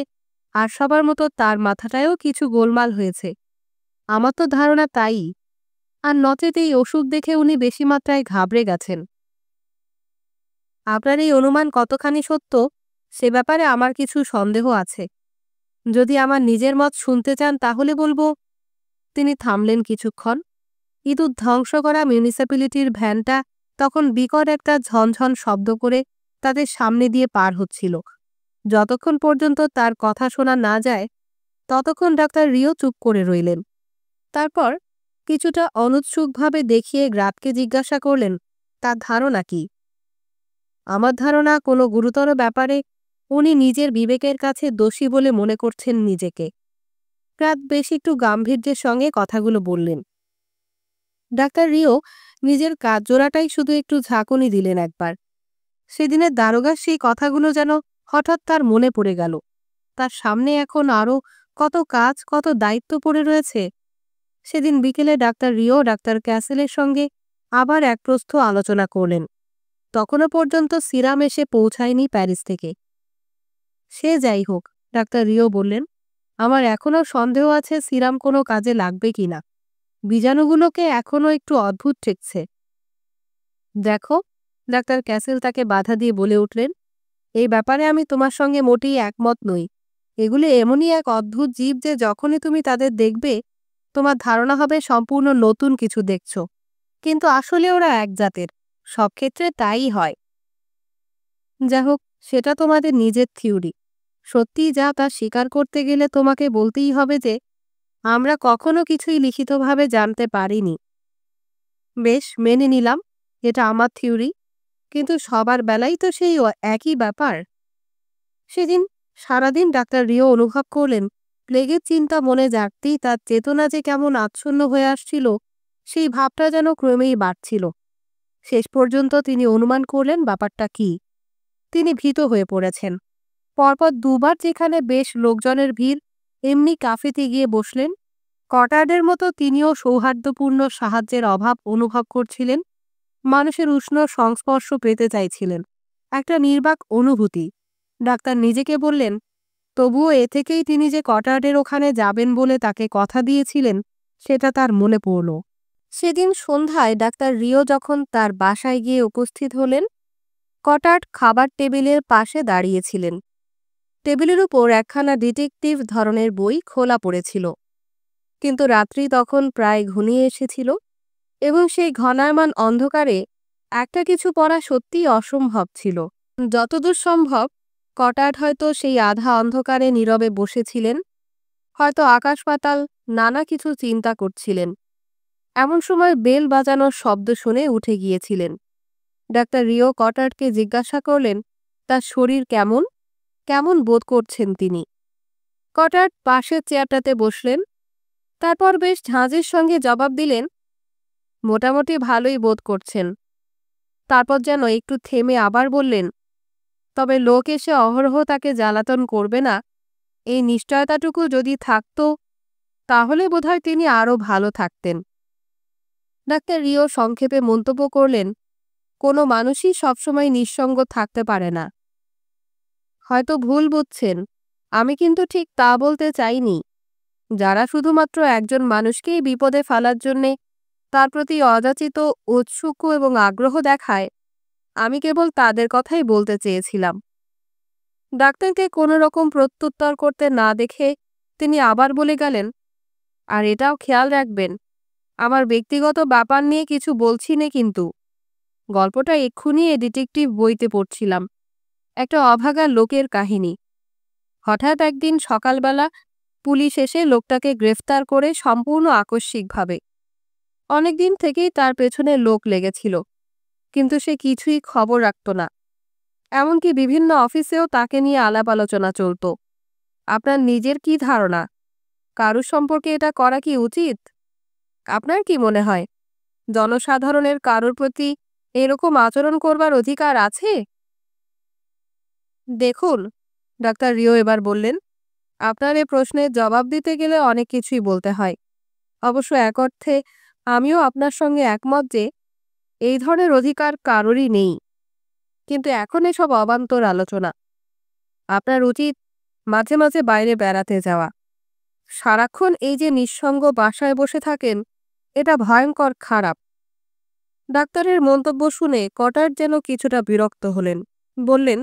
আর সবার মতো তার মাথাটায়ও কিছু গোলমাল হয়েছে। আমার তো ধারণা তাই। আর নচেত এই ওষুধ দেখে উনি বেশি মাত্রায় ঘাবড়ে গেছেন। আপনার এই অনুমান কতখানি সত্য, সে ব্যাপারে আমার কিছু সন্দেহ আছে। যদি আমার নিজের মত শুনতে চান তাহলে বলবো। তিনি থামলেন কিছুক্ষণ। ইঁদুর ধ্বংস করা মিউনিসিপ্যালিটির ভ্যানটা তখন বিকট একটা ঝনঝন শব্দ করে তাদের সামনে দিয়ে পার হচ্ছিল। যতক্ষণ পর্যন্ত তার কথা শোনা না যায়, ততক্ষণ ডাক্তার রিও চুপ করে রইলেন। তারপর কিছুটা অনুৎসুকভাবে দেখিয়ে গ্রাতকে জিজ্ঞাসা করলেন, তার ধারণা কি? আমার ধারণা, কোনো গুরুতর ব্যাপারে উনি নিজের বিবেকের কাছে দোষী বলে মনে করছেন নিজেকে। গ্রাত বেশ একটু গাম্ভীর্যের সঙ্গে কথাগুলো বললেন। ডাক্তার রিও নিজের কাঠজোড়াটাই শুধু একটু ঝাঁকুনি দিলেন একবার। সেদিনের দারোগার সেই কথাগুলো যেন হঠাৎ তার মনে পড়ে গেল। তার সামনে এখন আরও কত কাজ, কত দায়িত্ব পড়ে রয়েছে। সেদিন বিকেলে ডাক্তার রিও ডাক্তার ক্যাসেলের সঙ্গে আবার এক প্রস্থ আলোচনা করলেন। তখনও পর্যন্ত সিরাম এসে পৌঁছায়নি প্যারিস থেকে। সে যাই হোক, ডাক্তার রিও বললেন, আমার এখনও সন্দেহ আছে সিরাম কোনো কাজে লাগবে কিনা। বীজাণুগুলোকে এখনও একটু অদ্ভুত ঠেকছে। দেখো, ডাক্তার ক্যাসেল তাকে বাধা দিয়ে বলে উঠলেন, এই ব্যাপারে আমি তোমার সঙ্গে মোটেই একমত নই। এগুলো এমনই এক অদ্ভুত জীব যে যখনই তুমি তাদের দেখবে, তোমার ধারণা হবে সম্পূর্ণ নতুন কিছু দেখছ। কিন্তু আসলে ওরা এক জাতের। সব ক্ষেত্রে তাই হয়। যা হোক, সেটা তোমাদের নিজের থিওরি। সত্যিই যা তা স্বীকার করতে গেলে তোমাকে বলতেই হবে যে আমরা কখনো কিছুই লিখিতভাবে জানতে পারিনি। বেশ, মেনে নিলাম, এটা আমার থিওরি। কিন্তু সবার বেলাই তো সেই একই ব্যাপার। সেদিন সারাদিন ডাক্তার রিও অনুভব করলেন, প্লেগের চিন্তা মনে জাগতেই তার চেতনা যে কেমন আচ্ছন্ন হয়ে আসছিল, সেই ভাবটা যেন ক্রমেই বাড়ছিল। শেষ পর্যন্ত তিনি অনুমান করলেন ব্যাপারটা কি। তিনি ভীত হয়ে পড়েছেন। পরপর দুবার যেখানে বেশ লোকজনের ভিড়, এমনি কাফেতে গিয়ে বসলেন। কটার্ডের মতো তিনিও সৌহার্দ্যপূর্ণ সাহায্যের অভাব অনুভব করছিলেন। মানুষের উষ্ণ সংস্পর্শ পেতে চাইছিলেন। একটা নির্বাক অনুভূতি। ডাক্তার নিজেকে বললেন, তবুও এ থেকেই তিনি যে কটার্ডের ওখানে যাবেন বলে তাকে কথা দিয়েছিলেন সেটা তার মনে পড়ল। সেদিন সন্ধ্যায় ডাক্তার রিও যখন তার বাসায় গিয়ে উপস্থিত হলেন, কটার্ড খাবার টেবিলের পাশে দাঁড়িয়েছিলেন। টেবিলের উপর একখানা ডিটেকটিভ ধরনের বই খোলা পড়েছিল। কিন্তু রাত্রি তখন প্রায় ঘনিয়ে এসেছিল এবং সেই ঘনায়মান অন্ধকারে একটা কিছু পড়া সত্যিই অসম্ভব ছিল। যতদূর সম্ভব কটার্ড হয়তো সেই আধা অন্ধকারে নীরবে বসেছিলেন, হয়তো আকাশ পাতাল নানা কিছু চিন্তা করছিলেন। এমন সময় বেল বাজানোর শব্দ শুনে উঠে গিয়েছিলেন। ডাক্তার রিও কটার্ডকে জিজ্ঞাসা করলেন তার শরীর কেমন, কেমন বোধ করছেন তিনি। কটার্ড পাশের চেয়ারটাতে বসলেন, তারপর বেশ ঝাঁঝের সঙ্গে জবাব দিলেন, মোটামুটি ভালোই বোধ করছেন। তারপর যেন একটু থেমে আবার বললেন, তবে লোক এসে অহরহ তাকে জ্বালাতন করবে না, এই নিশ্চয়তাটুকু যদি থাকত তাহলে বোধহয় তিনি আরও ভালো থাকতেন। ডাক্তার রিও সংক্ষেপে মন্তব্য করলেন, কোনো মানুষই সবসময় নিঃসঙ্গ থাকতে পারে না। হয়তো ভুল বুঝছেন, আমি কিন্তু ঠিক তা বলতে চাইনি। যারা শুধুমাত্র একজন মানুষকেই বিপদে ফেলার জন্যে তার প্রতি অযাচিত ঔৎসুক্য এবং আগ্রহ দেখায়, আমি কেবল তাদের কথাই বলতে চেয়েছিলাম। ডাক্তারকে কোনো রকম প্রত্যুত্তর করতে না দেখে তিনি আবার বলে গেলেন, আর এটাও খেয়াল রাখবেন, আমার ব্যক্তিগত ব্যাপার নিয়ে কিছু বলছি নে কিন্তু। গল্পটা এক্ষুনি এ ডিটেকটিভ বইতে পড়ছিলাম, একটা অভাগা লোকের কাহিনী। হঠাৎ একদিন সকালবেলা পুলিশ এসে লোকটাকে গ্রেফতার করে সম্পূর্ণ আকস্মিকভাবে। অনেকদিন থেকেই তার পেছনে লোক লেগেছিল, কিন্তু সে কিছুই খবর রাখত না। এমনকি বিভিন্ন অফিসেও তাকে নিয়ে আলাপ আলোচনা চলত। আপনার নিজের কি ধারণা, কারুর সম্পর্কে এটা করা কি উচিত? আপনার কি মনে হয়, জনসাধারণের কারোর প্রতি এরকম আচরণ করবার অধিকার আছে? দেখুন, ডাক্তার রিও এবার বললেন, আপনার এ প্রশ্নের জবাব দিতে গেলে অনেক কিছুই বলতে হয়। অবশ্য এক অর্থে আমিও আপনার সঙ্গে একমত যে এই ধরনের অধিকার কারোরই নেই। কিন্তু এখন এসব অবান্তর আলোচনা। আপনার উচিত মাঝে মাঝে বাইরে বেড়াতে যাওয়া। সারাক্ষণ এই যে নিঃসঙ্গ বাসায় বসে থাকেন, এটা ভয়ঙ্কর খারাপ। ডাক্তারের মন্তব্য শুনে কটার্ড যেন কিছুটা বিরক্ত হলেন। বললেন,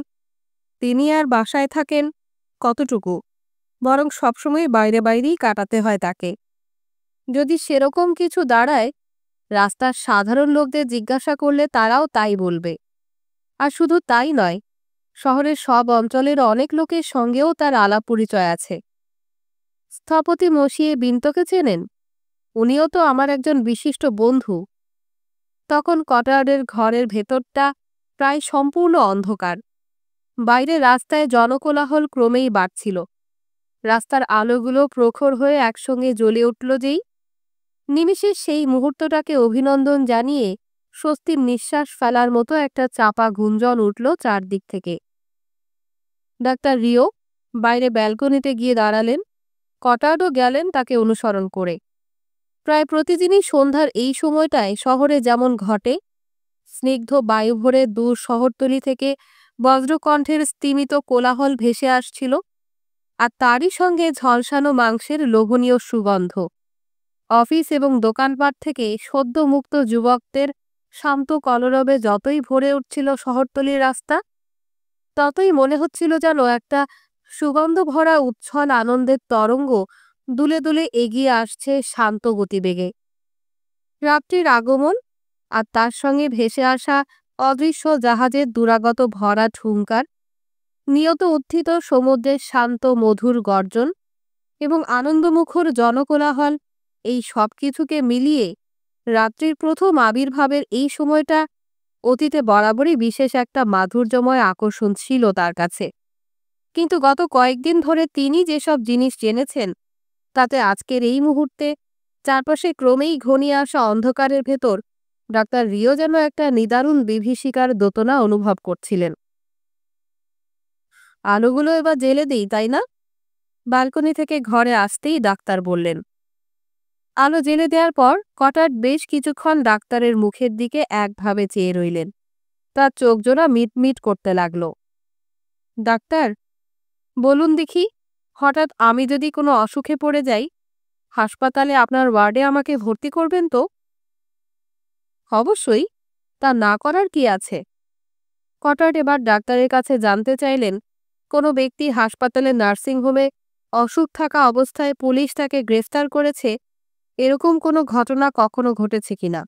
তিনি আর বাসায় থাকেন কতটুকু, বরং সবসময় বাইরে বাইরেই কাটাতে হয় তাকে। যদি সেরকম কিছু দাঁড়ায়, রাস্তার সাধারণ লোকদের জিজ্ঞাসা করলে তারাও তাই বলবে। আর শুধু তাই নয়, শহরের সব অঞ্চলের অনেক লোকের সঙ্গেও তার আলাপ পরিচয় আছে। স্থপতি মসিয়ে বিন্তকে চেনেন? উনিও তো আমার একজন বিশিষ্ট বন্ধু। তখন কটার্ডের ঘরের ভেতরটা প্রায় সম্পূর্ণ অন্ধকার। বাইরে রাস্তায় জনকোলাহল ক্রমেই বাড়ছিল। রাস্তার আলোগুলো প্রখর হয়ে একসঙ্গে জ্বলে উঠল যেই, নিমিষে সেই মুহূর্তটাকে অভিনন্দন জানিয়ে স্বস্তির নিঃশ্বাস ফেলার মতো একটা চাপা গুঞ্জন উঠল চারদিক থেকে। ডাক্তার রিও বাইরে ব্যালকনিতে গিয়ে দাঁড়ালেন। কটার্ডও গেলেন তাকে অনুসরণ করে। প্রায় প্রতিদিনই সন্ধ্যার এই সময়টায় শহরে যেমন ঘটে, স্নিগ্ধ বায়ু ভরে দূর শহরতলি থেকে বজ্রকণ্ঠের স্তিমিত কোলাহল ভেসে আসছিল, আর তারই সঙ্গে ঝলসানো মাংসের লোভনীয় সুগন্ধ। অফিস এবং দোকানপাট থেকে সদ্য মুক্ত যুবকদের শান্ত কলরবে যতই ভরে উঠছিল শহরতলির রাস্তা, ততই মনে হচ্ছিল যেন একটা সুগন্ধ ভরা উচ্ছল আনন্দের তরঙ্গ দুলে দুলে এগিয়ে আসছে শান্ত গতিবেগে। রাত্রির আগমন আর তার সঙ্গে ভেসে আসা অদৃশ্য জাহাজের দুরাগত ভরা ঠুংকার, নিয়ত উত্থিত সমুদ্রের শান্ত মধুর গর্জন এবং আনন্দমুখর জনকোলাহল, এই সব কিছুকে মিলিয়ে রাত্রির প্রথম আবির্ভাবের এই সময়টা অতীতে বরাবরই বিশেষ একটা মাধুর্যময় আকর্ষণ ছিল তার কাছে। কিন্তু গত কয়েকদিন ধরে তিনি যেসব জিনিস জেনেছেন, তাতে আজকের এই মুহূর্তে চারপাশে ক্রমেই ঘনিয়ে আসা অন্ধকারের ভেতর ডাক্তার রিও যেন একটা নিদারুণ বিভীষিকার দোতনা অনুভব করছিলেন। আলোগুলো এবার জ্বেলে দিই, তাই না? ব্যালকনি থেকে ঘরে আসতেই ডাক্তার বললেন। আলো জ্বেলে দেওয়ার পর কটার্ড বেশ কিছুক্ষণ ডাক্তারের মুখের দিকে একভাবে চেয়ে রইলেন। তার চোখ জোড়া মিটমিট করতে লাগল। ডাক্তার, বলুন দেখি, হঠাৎ আমি যদি কোনো অসুখে পড়ে যাই, হাসপাতালে আপনার ওয়ার্ডে আমাকে ভর্তি করবেন তো? অবশ্যই, তা না করার কি আছে? কটার্ড এবার ডাক্তারের কাছে জানতে চাইলেন, কোনো ব্যক্তি হাসপাতালে নার্সিংহোমে অসুখ থাকা অবস্থায় পুলিশ তাকে গ্রেফতার করেছে, এরকম কোনো ঘটনা কখনো ঘটেছে কিনা।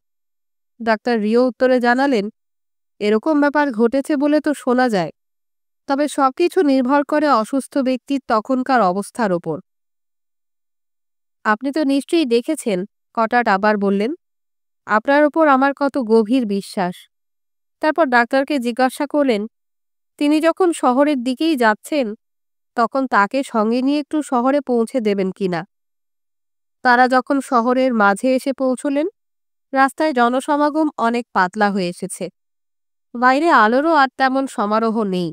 ডাক্তার রিও উত্তরে জানালেন, এরকম ব্যাপার ঘটেছে বলে তো শোনা যায়, তবে সবকিছু নির্ভর করে অসুস্থ ব্যক্তির তখনকার অবস্থার ওপর। আপনি তো নিশ্চয়ই দেখেছেন, কটার্ড আবার বললেন, আপনার ওপর আমার কত গভীর বিশ্বাস। তারপর ডাক্তারকে জিজ্ঞাসা করলেন, তিনি যখন শহরের দিকেই যাচ্ছেন, তখন তাকে সঙ্গে নিয়ে একটু শহরে পৌঁছে দেবেন কিনা। তারা যখন শহরের মাঝে এসে পৌঁছলেন, রাস্তায় জনসমাগম অনেক পাতলা হয়ে এসেছে। বাইরে আলোরও আর তেমন সমারোহ নেই।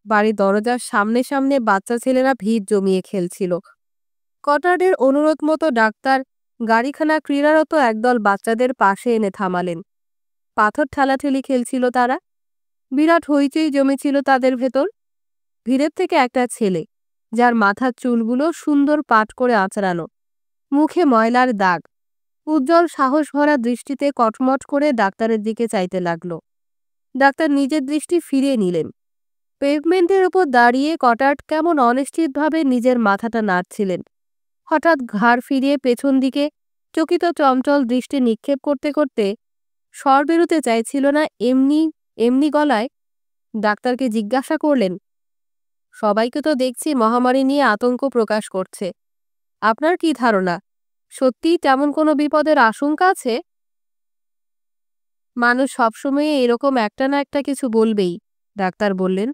বাড়ির দরজার সামনে সামনে বাচ্চা ছেলেরা ভিড় জমিয়ে খেলছিল। কটার্ডের অনুরোধ মতো ডাক্তার গাড়িখানা ক্রীড়ারত একদল বাচ্চাদের পাশে এনে থামালেন। পাথর ঠেলাঠেলি খেলছিল তারা। বিরাট হইচই জমেছিল তাদের ভেতর। ভিড়ের থেকে একটা ছেলে, যার মাথার চুলগুলো সুন্দর পাট করে আঁচড়ানো, মুখে ময়লার দাগ, উজ্জ্বল সাহস ভরা দৃষ্টিতে কটমট করে ডাক্তারের দিকে চাইতে লাগল। ডাক্তার নিজের দৃষ্টি ফিরিয়ে নিলেন। পেভমেন্টের ওপর দাঁড়িয়ে কটার্ড কেমন অনিশ্চিতভাবে নিজের মাথাটা নাড়ছিলেন। হঠাৎ ঘাড় ফিরিয়ে পেছন দিকে চকিত চঞ্চল দৃষ্টি নিক্ষেপ করতে করতে স্বর বেরোতে চাইছিল না এমনি এমনি গলায় ডাক্তারকে জিজ্ঞাসা করলেন, সবাইকে তো দেখছি মহামারী নিয়ে আতঙ্ক প্রকাশ করছে। আপনার কি ধারণা, সত্যিই তেমন কোনো বিপদের আশঙ্কা আছে? মানুষ সবসময় এরকম একটা না একটা কিছু বলবেই, ডাক্তার বললেন,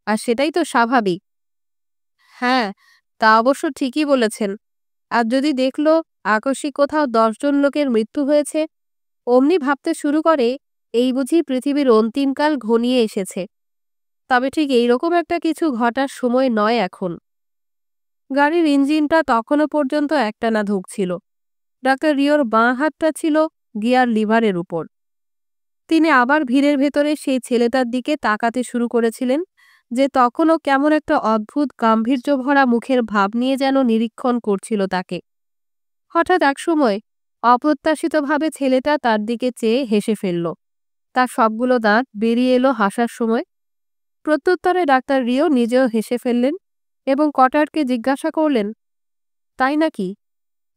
আর সেটাই তো স্বাভাবিক। হ্যাঁ, তা অবশ্য ঠিকই বলেছেন। আর যদি দেখলো আকস্মিক কোথাও 10 জন লোকের মৃত্যু হয়েছে, অমনি ভাবতে শুরু করে এই বুঝি পৃথিবীর অন্তিমকাল ঘনিয়ে এসেছে। তবে ঠিক এইরকম একটা কিছু ঘটার সময় নয় এখন। গাড়ির ইঞ্জিনটা তখনও পর্যন্ত একটানা ধুঁকছিল। ডাক্তার রিওর বাঁ হাতটা ছিল গিয়ার লিভারের উপর। তিনি আবার ভিড়ের ভেতরে সেই ছেলেটার দিকে তাকাতে শুরু করেছিলেন, যে তখনও কেমন একটা অদ্ভুত গাম্ভীর্যভরা মুখের ভাব নিয়ে যেন নিরীক্ষণ করছিল তাকে। হঠাৎ একসময় অপ্রত্যাশিতভাবে ছেলেটা তার দিকে চেয়ে হেসে ফেলল। তার সবগুলো দাঁত বেরিয়ে এলো হাসার সময়। প্রত্যুত্তরে ডাক্তার রিও নিজেও হেসে ফেললেন এবং কটার্ডকে জিজ্ঞাসা করলেন, তাই নাকি?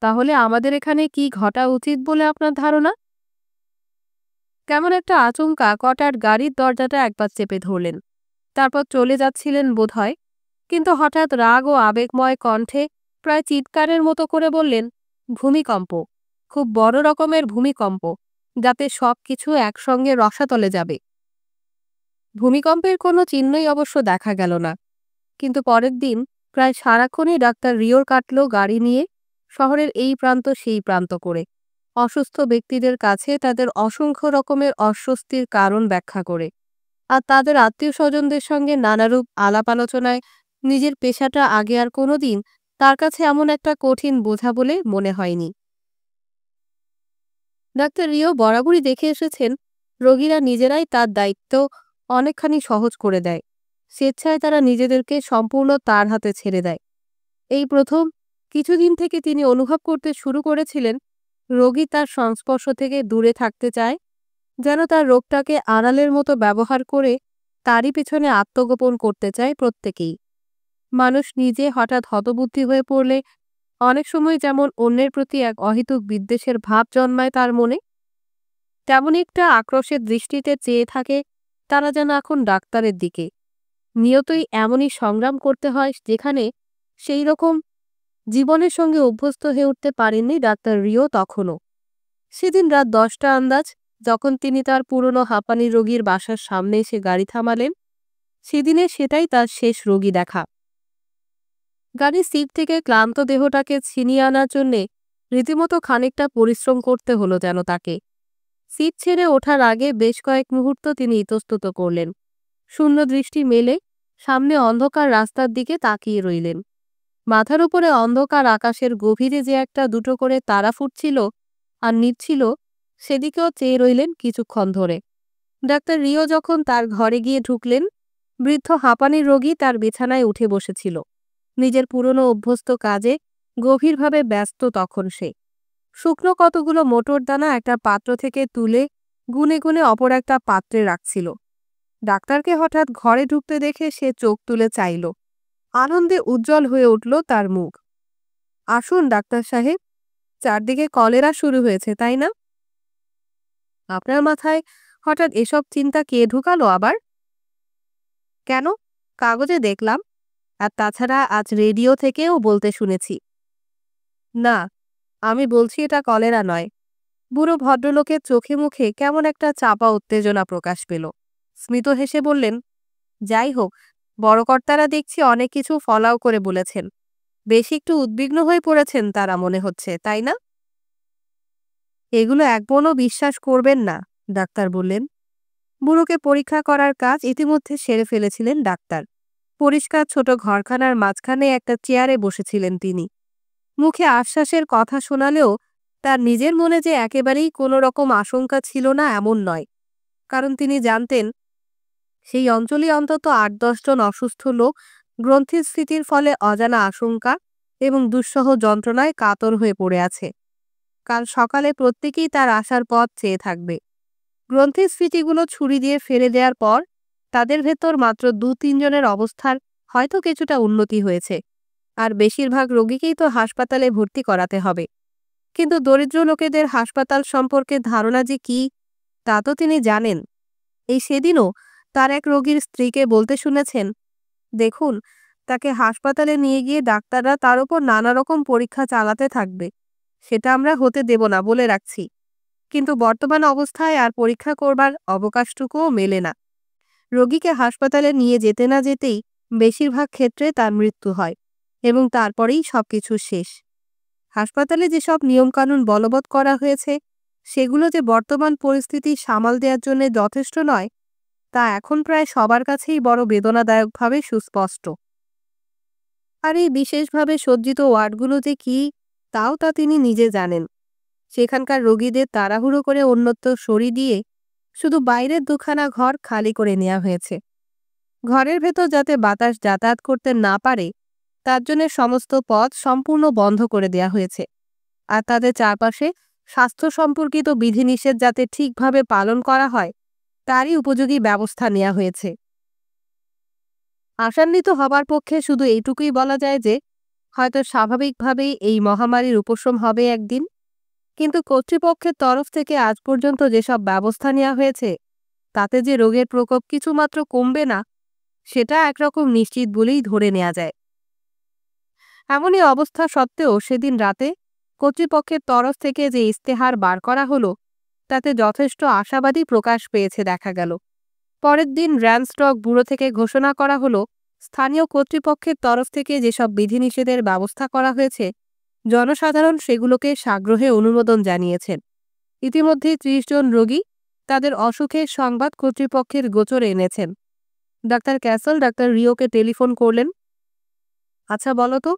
তাহলে আমাদের এখানে কি ঘটা উচিত বলে আপনার ধারণা? কেমন একটা আচমকা কটার্ড গাড়ির দরজাটা একবার চেপে ধরলেন। তারপর চলে যাচ্ছিলেন বোধহয়, কিন্তু হঠাৎ রাগ ও আবেগময় কণ্ঠে প্রায় চিৎকারের মতো করে বললেন, ভূমিকম্প, খুব বড় রকমের ভূমিকম্প, যাতে সব কিছু একসঙ্গে রসাতলে যাবে। ভূমিকম্পের কোনো চিহ্নই অবশ্য দেখা গেল না, কিন্তু পরের দিন প্রায় সারাক্ষণই ডাক্তার রিওর কাটল গাড়ি নিয়ে শহরের এই প্রান্ত সেই প্রান্ত করে, অসুস্থ ব্যক্তিদের কাছে তাদের অসংখ্য রকমের অস্বস্তির কারণ ব্যাখ্যা করে, আর তাদের আত্মীয় স্বজনদের সঙ্গে নানারূপ আলাপ আলোচনায় নিজের পেশাটা আগে আর কোনোদিন তার কাছে এমন একটা কঠিন বোঝা বলে মনে হয়নি। ডাক্তার রিও বরাবরই দেখে এসেছেন, রোগীরা নিজেরাই তার দায়িত্ব অনেকখানি সহজ করে দেয়। স্বেচ্ছায় তারা নিজেদেরকে সম্পূর্ণ তার হাতে ছেড়ে দেয়। এই প্রথম কিছুদিন থেকে তিনি অনুভব করতে শুরু করেছিলেন, রোগী তার সংস্পর্শ থেকে দূরে থাকতে চায়, যেন তার রোগটাকে আড়ালের মতো ব্যবহার করে তারই পেছনে আত্মগোপন করতে চায় প্রত্যেকেই। মানুষ নিজে হঠাৎ হতবুদ্ধি হয়ে পড়লে অনেক সময় যেমন অন্যের প্রতি এক অহেতুক বিদ্বেষের ভাব জন্মায় তার মনে, তেমন একটা আক্রোশের দৃষ্টিতে চেয়ে থাকে তারা যেন এখন ডাক্তারের দিকে। নিয়তই এমনই সংগ্রাম করতে হয়, যেখানে সেই রকম জীবনের সঙ্গে অভ্যস্ত হয়ে উঠতে পারেননি ডাক্তার রিও তখনও। সেদিন রাত 10টা আন্দাজ, যখন তিনি তার পুরনো হাঁপানি রোগীর বাসার সামনে এসে গাড়ি থামালেন, সেদিনে সেটাই তার শেষ রোগী দেখা। গাড়ির সিট থেকে ক্লান্ত দেহটাকে ছিনিয়ে আনার জন্যে রীতিমতো খানিকটা পরিশ্রম করতে হলো যেন তাকে। সিট ছেড়ে ওঠার আগে বেশ কয়েক মুহূর্ত তিনি ইতস্তত করলেন। শূন্য দৃষ্টি মেলে সামনে অন্ধকার রাস্তার দিকে তাকিয়ে রইলেন। মাথার উপরে অন্ধকার আকাশের গভীরে যে একটা দুটো করে তারা ফুটছিল আর নিচ্ছিল, সেদিকেও চেয়ে রইলেন কিছুক্ষণ ধরে। ডাক্তার রিও যখন তার ঘরে গিয়ে ঢুকলেন, বৃদ্ধ হাঁপানির রোগী তার বিছানায় উঠে বসেছিল। নিজের পুরনো অভ্যস্ত কাজে গভীরভাবে ব্যস্ত তখন সে। শুকনো কতগুলো মোটর দানা একটা পাত্র থেকে তুলে গুনে গুনে অপর একটা পাত্রে রাখছিল। ডাক্তারকে হঠাৎ ঘরে ঢুকতে দেখে সে চোখ তুলে চাইল। আনন্দে উজ্জ্বল হয়ে উঠল তার মুখ। আসুন ডাক্তার সাহেব, চারদিকে কলেরা শুরু হয়েছে, তাই না? আপনার মাথায় হঠাৎ এসব চিন্তা কে ঢুকালো আবার? কেন? কাগজে দেখলাম, আর তাছাড়া আজ রেডিও থেকেও বলতে শুনেছি। না, আমি বলছি এটা কলেরা নয়। বুড়ো ভদ্রলোকের চোখে মুখে কেমন একটা চাপা উত্তেজনা প্রকাশ পেল। স্মিত হেসে বললেন, যাই হোক, বড় কর্তারা দেখছি অনেক কিছু ফলাও করে বলেছেন। বেশি একটু উদ্বিগ্ন হয়ে পড়েছেন তারা মনে হচ্ছে, তাই না? এগুলো এক মনও বিশ্বাস করবেন না, ডাক্তার বললেন। বুড়োকে পরীক্ষা করার কাজ ইতিমধ্যে সেরে ফেলেছিলেন ডাক্তার। পরিষ্কার ছোট ঘরখানার মাঝখানে একটা চেয়ারে বসেছিলেন তিনি। মুখে আশ্বাসের কথা শোনালেও তার নিজের মনে যে একেবারেই কোনো রকম আশঙ্কা ছিল না এমন নয়, কারণ তিনি জানতেন সেই অঞ্চলে অন্তত ৮-১০ জন অসুস্থ লোক গ্রন্থিস্ফীতির ফলে অজানা আশঙ্কা এবং দুঃসহ যন্ত্রণায় কাতর হয়ে পড়ে আছে। কাল সকালে প্রত্যেকেই তার আসার পথ চেয়ে থাকবে। গ্রন্থিস্ফীতিগুলো ছুরি দিয়ে ফেলে দেওয়ার পর তাদের ভেতর মাত্র ২-৩ জনের অবস্থার হয়তো কিছুটা উন্নতি হয়েছে, আর বেশিরভাগ রোগীকেই তো হাসপাতালে ভর্তি করাতে হবে। কিন্তু দরিদ্র লোকেদের হাসপাতাল সম্পর্কে ধারণা যে কি, তা তো তিনি জানেন। এই সেদিনও তার এক রোগীর স্ত্রীকে বলতে শুনেছেন, দেখুন, তাকে হাসপাতালে নিয়ে গিয়ে ডাক্তাররা তার উপর নানা রকম পরীক্ষা চালাতে থাকবে, সেটা আমরা হতে দেব না বলে রাখছি। কিন্তু বর্তমান অবস্থায় আর পরীক্ষা করবার অবকাশটুকুও মেলে না। রোগীকে হাসপাতালে নিয়ে যেতে না যেতেই বেশিরভাগ ক্ষেত্রে তার মৃত্যু হয়, এবং তারপরেই সবকিছু শেষ। হাসপাতালে যেসব নিয়মকানুন বলবৎ করা হয়েছে সেগুলো যে বর্তমান পরিস্থিতি সামাল দেওয়ার জন্য যথেষ্ট নয়, তা এখন প্রায় সবার কাছেই বড় বেদনাদায়কভাবে সুস্পষ্ট। আর এই বিশেষভাবে সজ্জিত ওয়ার্ডগুলো যে কি, তাও তা তিনি নিজে জানেন। সেখানকার রোগীদের তাড়াহুড়ো করে অন্যত্র সরিয়ে দিয়ে শুধু বাইরের দুখানা ঘর খালি করে নেওয়া হয়েছে। ঘরের ভেতর যাতে বাতাস যাতায়াত করতে না পারে তার জন্য সমস্ত পথ সম্পূর্ণ বন্ধ করে দেয়া হয়েছে, আর তাদের চারপাশে স্বাস্থ্য সম্পর্কিত বিধিনিষেধ যাতে ঠিকভাবে পালন করা হয় তারই উপযোগী ব্যবস্থা নেওয়া হয়েছে। আশান্বিত হবার পক্ষে শুধু এইটুকুই বলা যায় যে হয়তো স্বাভাবিকভাবেই এই মহামারীর উপশম হবে একদিন, কিন্তু কর্তৃপক্ষের তরফ থেকে আজ পর্যন্ত যেসব ব্যবস্থা নেওয়া হয়েছে তাতে যে রোগের প্রকোপ কিছুমাত্র কমবে না, সেটা একরকম নিশ্চিত বলেই ধরে নেওয়া যায়। এমনই অবস্থা সত্ত্বেও সেদিন রাতে কর্তৃপক্ষের তরফ থেকে যে ইস্তেহার বার করা হলো তাতে যথেষ্ট আশাবাদী প্রকাশ পেয়েছে দেখা গেল। পরের দিন র্যানস্টক ব্যুরো থেকে ঘোষণা করা হলো, স্থানীয় কর্তৃপক্ষের তরফ থেকে যেসব বিধিনিষেধের ব্যবস্থা করা হয়েছে জনসাধারণ সেগুলোকে সাগ্রহে অনুমোদন জানিয়েছেন। ইতিমধ্যেই ৩০ জন রোগী তাদের অসুখের সংবাদ কর্তৃপক্ষের গোচরে এনেছেন। ডাক্তার ক্যাসল ডাক্তার রিওকে টেলিফোন করলেন। আচ্ছা বলো তো,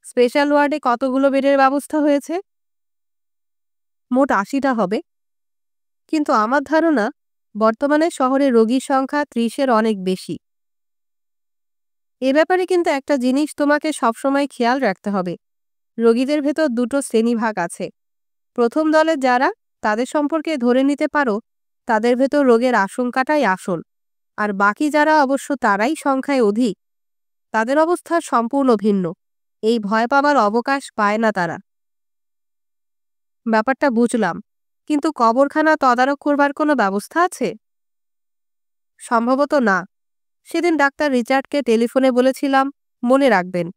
স্পেশাল ওয়ার্ডে কতগুলো বেডের ব্যবস্থা হয়েছে? মোট ৮০টা হবে, কিন্তু আমার ধারণা বর্তমানে শহরে রোগীর সংখ্যা ৩০-এর অনেক বেশি। এ ব্যাপারে কিন্তু একটা জিনিস তোমাকে সবসময় খেয়াল রাখতে হবে। রোগীদের ভেতর দুটো শ্রেণীভাগ আছে। প্রথম দলের যারা, তাদের সম্পর্কে ধরে নিতে পারো তাদের ভেতর রোগের আশঙ্কাটাই আসল, আর বাকি যারা অবশ্য তারাই সংখ্যায় অধিক, তাদের অবস্থা সম্পূর্ণ ভিন্ন। এই ভয় পাবার অবকাশ পায় না তারা। ব্যাপারটা বুঝলাম, কিন্তু কবরখানা তদারক করবার কোনো ব্যবস্থা আছে? সম্ভবত না। সেদিন ডাক্তার রিচার্ডকে টেলিফোনে বলেছিলাম, মনে রাখবেন,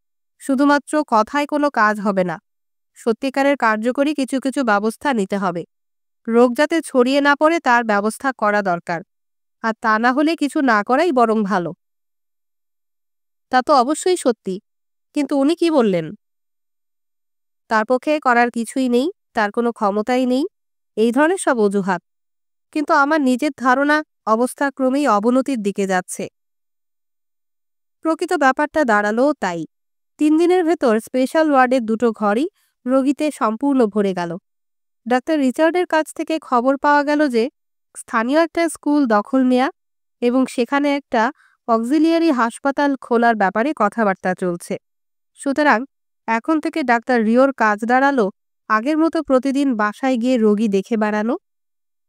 শুধুমাত্র কথায় কোনো কাজ হবে না, সত্যিকারের কার্যকরী কিছু কিছু ব্যবস্থা নিতে হবে। রোগ যাতে ছড়িয়ে না পড়ে তার ব্যবস্থা করা দরকার, আর তা না হলে কিছু না করাই বরং ভালো। তা তো অবশ্যই সত্যি, কিন্তু উনি কি বললেন? তার পক্ষে করার কিছুই নেই, তার কোনো ক্ষমতাই নেই, এই ধরনের সব অজুহাত। কিন্তু আমার নিজের ধারণা অবস্থা ক্রমেই অবনতির দিকে যাচ্ছে। প্রকৃত ব্যাপারটা দাঁড়ালোও তাই। ৩ দিনের ভেতর স্পেশাল ওয়ার্ডের দুটো ঘরই রোগীতে সম্পূর্ণ ভরে গেল। ডাক্তার রিচার্ডের কাছ থেকে খবর পাওয়া গেল যে স্থানীয় একটা স্কুল দখল নেয়া এবং সেখানে একটা অক্সিলিয়ারি হাসপাতাল খোলার ব্যাপারে কথাবার্তা চলছে। সুতরাং এখন থেকে ডাক্তার রিওর কাজ দাঁড়ালো আগের মতো প্রতিদিন বাসায় গিয়ে রোগী দেখে বেড়ানো,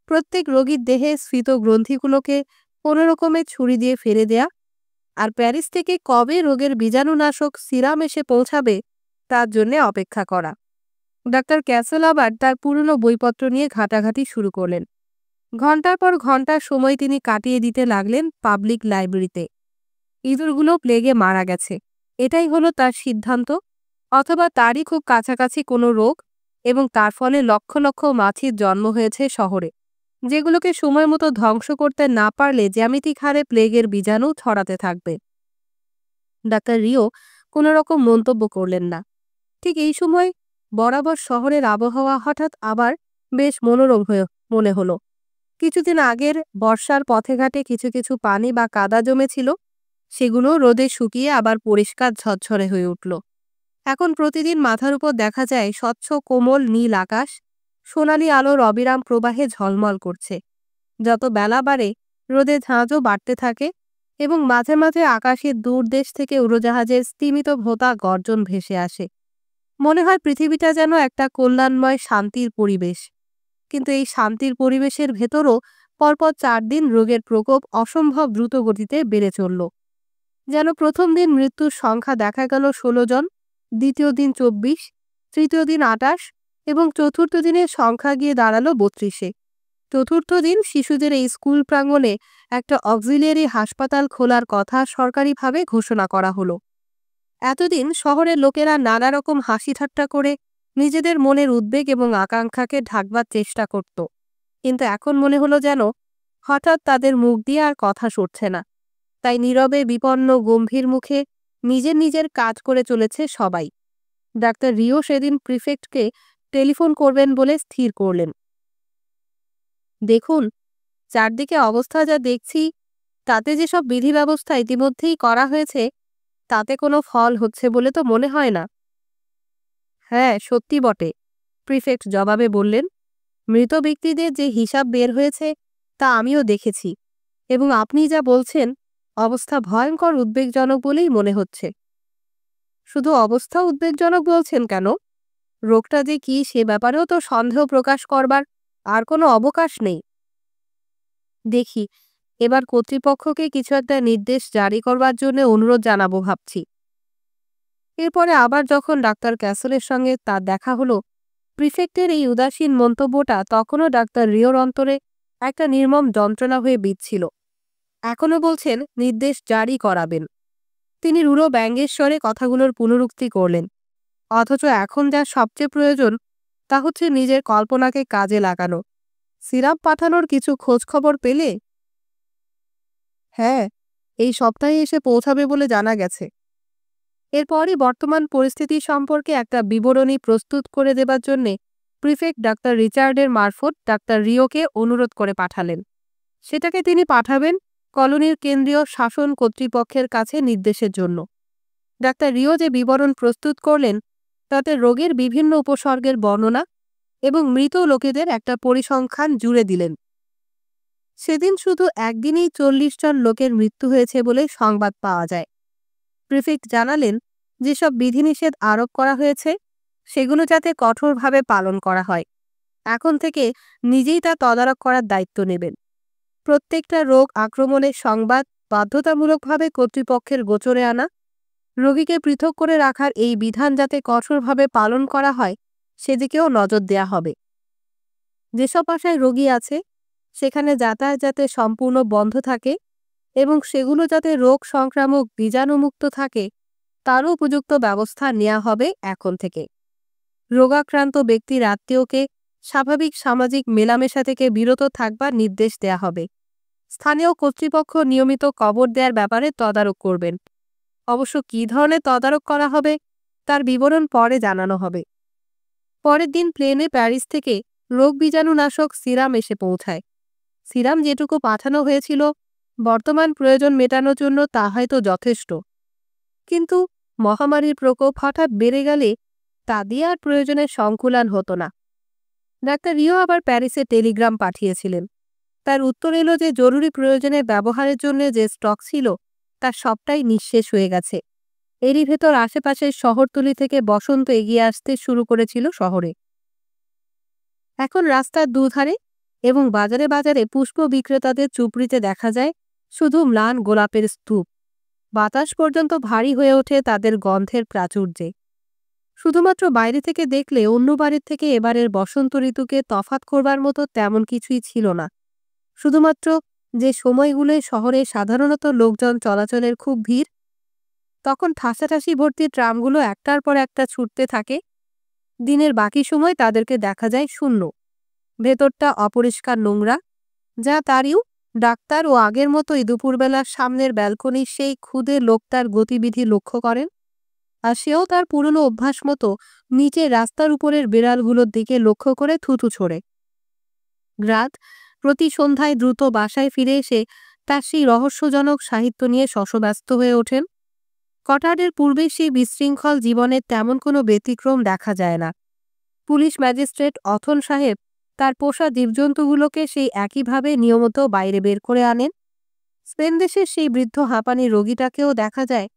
প্রত্যেক রোগীর দেহে স্ফীত গ্রন্থিগুলোকে কোনো রকমে ছুরি দিয়ে ফেলে দেয়া, আর প্যারিস থেকে কবে রোগের বীজাণুনাশক সিরাম এসে পৌঁছাবে তার জন্য অপেক্ষা করা। ডাক্তার ক্যাসেল আবার তার পুরনো বইপত্র নিয়ে ঘাঁটাঘাঁটি শুরু করলেন। ঘন্টার পর ঘন্টা সময় তিনি কাটিয়ে দিতে লাগলেন পাবলিক লাইব্রেরিতে। ইঁদুরগুলো প্লেগে মারা গেছে, এটাই হলো তার সিদ্ধান্ত, অথবা তারই খুব কাছাকাছি কোনো রোগ, এবং তার ফলে লক্ষ লক্ষ মাছির জন্ম হয়েছে শহরে, যেগুলোকে সময় মতো ধ্বংস করতে না পারলে জ্যামিতিক হারে প্লেগের বীজাণু ছড়াতে থাকবে। ডাক্তার রিও কোনো রকম মন্তব্য করলেন না। ঠিক এই সময় বরাবর শহরের আবহাওয়া হঠাৎ আবার বেশ মনোরম হয়ে মনে হলো। কিছুদিন আগের বর্ষার পথে ঘাটে কিছু কিছু পানি বা কাদা জমেছিল, সেগুলো রোদে শুকিয়ে আবার পরিষ্কার ঝরঝরে হয়ে উঠল। এখন প্রতিদিন মাথার উপর দেখা যায় স্বচ্ছ কোমল নীল আকাশ, সোনালি আলোর অবিরাম প্রবাহে ঝলমল করছে। যত বেলা বাড়ে রোদে ঝাঁঝও বাড়তে থাকে, এবং মাঝে মাঝে আকাশের দূরদেশ থেকে উড়োজাহাজের স্তিমিত ভোঁতা গর্জন ভেসে আসে। মনে হয় পৃথিবীটা যেন একটা কল্যাণময় শান্তির পরিবেশ। কিন্তু এই শান্তির পরিবেশের ভেতরও পরপর 4 দিন রোগের প্রকোপ অসম্ভব দ্রুত গতিতে বেড়ে চলল। যেন প্রথম দিন মৃত্যুর সংখ্যা দেখা গেল 16 জন, দ্বিতীয় দিন 24, তৃতীয় দিন 28, এবং চতুর্থ দিনের সংখ্যা গিয়ে দাঁড়ালো 32-এ। চতুর্থ দিন শিশুদের এই স্কুল প্রাঙ্গণে একটা অক্সিলিয়ারি হাসপাতাল খোলার কথা সরকারিভাবে ঘোষণা করা হলো। এতদিন শহরের লোকেরা নানা রকম হাসি ঠাট্টা করে নিজেদের মনের উদ্বেগ এবং আকাঙ্ক্ষাকে ঢাকবার চেষ্টা করত, কিন্তু এখন মনে হলো যেন হঠাৎ তাদের মুখ দিয়ে আর কথা সরছে না। তাই নীরবে বিপন্ন গম্ভীর মুখে নিজের নিজের কাজ করে চলেছে সবাই। ডাক্তার রিও সেদিন প্রিফেক্টকে টেলিফোন করবেন বলে স্থির করলেন। দেখুন, চারদিকে অবস্থা যা দেখছি, তাতে যেসব বিধি ব্যবস্থা ইতিমধ্যেই করা হয়েছে তাতে কোনো ফল হচ্ছে বলে তো মনে হয় না। হ্যাঁ, সত্যি বটে, প্রিফেক্ট জবাবে বললেন। মৃত ব্যক্তিদের যে হিসাব বের হয়েছে তা আমিও দেখেছি, এবং আপনি যা বলছেন অবস্থা ভয়ঙ্কর উদ্বেগজনক বলেই মনে হচ্ছে। শুধু অবস্থা উদ্বেগজনক বলছেন কেন? রোগটা যে কি সে ব্যাপারেও তো সন্দেহ প্রকাশ করবার আর কোনো অবকাশ নেই। দেখি, এবার কর্তৃপক্ষকে কিছু একটা নির্দেশ জারি করবার জন্য অনুরোধ জানাবো ভাবছি। এরপরে আবার যখন ডাক্তার ক্যাসেলের সঙ্গে তার দেখা হলো, প্রিফেক্টের এই উদাসীন মন্তব্যটা তখনও ডাক্তার রিওর অন্তরে একটা নির্মম যন্ত্রণা হয়ে বিঁধছিল। এখনও বলছেন নির্দেশ জারি করাবেন। তিনি রূঢ় ব্যঙ্গের স্বরে কথাগুলোর পুনরুক্তি করলেন, অথচ এখন যা সবচেয়ে প্রয়োজন তা হচ্ছে নিজের কল্পনাকে কাজে লাগানো। সিরাপ পাঠানোর কিছু খোঁজখবর পেলে? হ্যাঁ, এই সপ্তাহে এসে পৌঁছাবে বলে জানা গেছে। এরপরই বর্তমান পরিস্থিতি সম্পর্কে একটা বিবরণী প্রস্তুত করে দেবার জন্যে প্রিফেক্ট ডাক্তার রিচার্ডের মারফত ডাক্তার রিওকে অনুরোধ করে পাঠালেন। সেটাকে তিনি পাঠাবেন কলোনির কেন্দ্রীয় শাসন কর্তৃপক্ষের কাছে নির্দেশের জন্য। ডাক্তার রিও যে বিবরণ প্রস্তুত করলেন তাতে রোগের বিভিন্ন উপসর্গের বর্ণনা এবং মৃত লোকেদের একটা পরিসংখ্যান জুড়ে দিলেন। সেদিন শুধু একদিনেই 40 জন লোকের মৃত্যু হয়েছে বলে সংবাদ পাওয়া যায়। প্রিফেক্ট জানালেন, যেসব বিধিনিষেধ আরোপ করা হয়েছে সেগুলো যাতে কঠোরভাবে পালন করা হয়। এখন থেকে নিজেই তা তদারক করার দায়িত্ব নেবেন। প্রত্যেকটা রোগ আক্রমণের সংবাদ বাধ্যতামূলকভাবে কর্তৃপক্ষের গোচরে আনা, রোগীকে পৃথক করে রাখার এই বিধান যাতে কঠোরভাবে পালন করা হয় সেদিকেও নজর দেয়া হবে। যেসব বাসায় রোগী আছে সেখানে যাতায়াত যাতে সম্পূর্ণ বন্ধ থাকে এবং সেগুলো যাতে রোগ সংক্রামক বীজাণুমুক্ত থাকে তারও উপযুক্ত ব্যবস্থা নেওয়া হবে এখন থেকে। রোগাক্রান্ত ব্যক্তির আত্মীয়কে স্বাভাবিক সামাজিক মেলামেশা থেকে বিরত থাকবার নির্দেশ দেয়া হবে। স্থানীয় কর্তৃপক্ষ নিয়মিত কবর দেওয়ার ব্যাপারে তদারক করবেন। অবশ্য কী ধরনের তদারক করা হবে তার বিবরণ পরে জানানো হবে। পরের দিন প্লেনে প্যারিস থেকে রোগ বীজাণুনাশক সিরাম এসে পৌঁছায়। সিরাম যেটুকু পাঠানো হয়েছিল বর্তমান প্রয়োজন মেটানোর জন্য তা হয়তো যথেষ্ট, কিন্তু মহামারীর প্রকোপ হঠাৎ বেড়ে গেলে তা দিয়ে আর প্রয়োজনের সংকুলান হতো না। ডাক্তার রিও আবার প্যারিসে টেলিগ্রাম পাঠিয়েছিলেন। তার উত্তর এলো যে জরুরি প্রয়োজনে ব্যবহারের জন্য যে স্টক ছিল তার সবটাই নিঃশেষ হয়ে গেছে। এরই ভেতর আশেপাশের শহরতলি থেকে বসন্ত এগিয়ে আসতে শুরু করেছিল শহরে। এখন রাস্তার দুধারে এবং বাজারে বাজারে পুষ্প বিক্রেতাদের চুপড়িতে দেখা যায় শুধু ম্লান গোলাপের স্তূপ। বাতাস পর্যন্ত ভারী হয়ে ওঠে তাদের গন্ধের প্রাচুর্যে। শুধুমাত্র বাইরে থেকে দেখলে অন্য বাড়ির থেকে এবারের বসন্ত ঋতুকে তফাৎ করবার মতো তেমন কিছুই ছিল না। শুধুমাত্র যে সময়গুলোয় শহরে সাধারণত লোকজন চলাচলের খুব ভিড়, তখন ঠাসাঠাসি ভর্তি ট্রামগুলো একটার পর একটা ছুটতে থাকে। দিনের বাকি সময় তাদেরকে দেখা যায় শূন্য, ভেতরটা অপরিষ্কার নোংরা। যা তারিও ডাক্তার ও আগের মতোই দুপুরবেলা সামনের ব্যালকনির সেই ক্ষুদে লোকটার গতিবিধি লক্ষ্য করেন, আর সেও তার পুরনো অভ্যাস মতো নিচে রাস্তার উপরের বিড়ালগুলোর দিকে লক্ষ্য করে থুতু ছোড়ে। রাত প্রতি সন্ধ্যায় দ্রুত বাসায় ফিরে এসে তার সেই রহস্যজনক সাহিত্য নিয়ে শশব্যস্ত হয়ে ওঠেন। কটারের পূর্বে সেই বিশৃঙ্খল জীবনের তেমন কোনো ব্যতিক্রম দেখা যায় না। পুলিশ ম্যাজিস্ট্রেট অথন সাহেব তার পোষা জীবজন্তুগুলোকে সেই একইভাবে নিয়মিত বাইরে বের করে আনেন। স্পেন দেশের সেই বৃদ্ধ হাঁপানি রোগীটাকেও দেখা যায়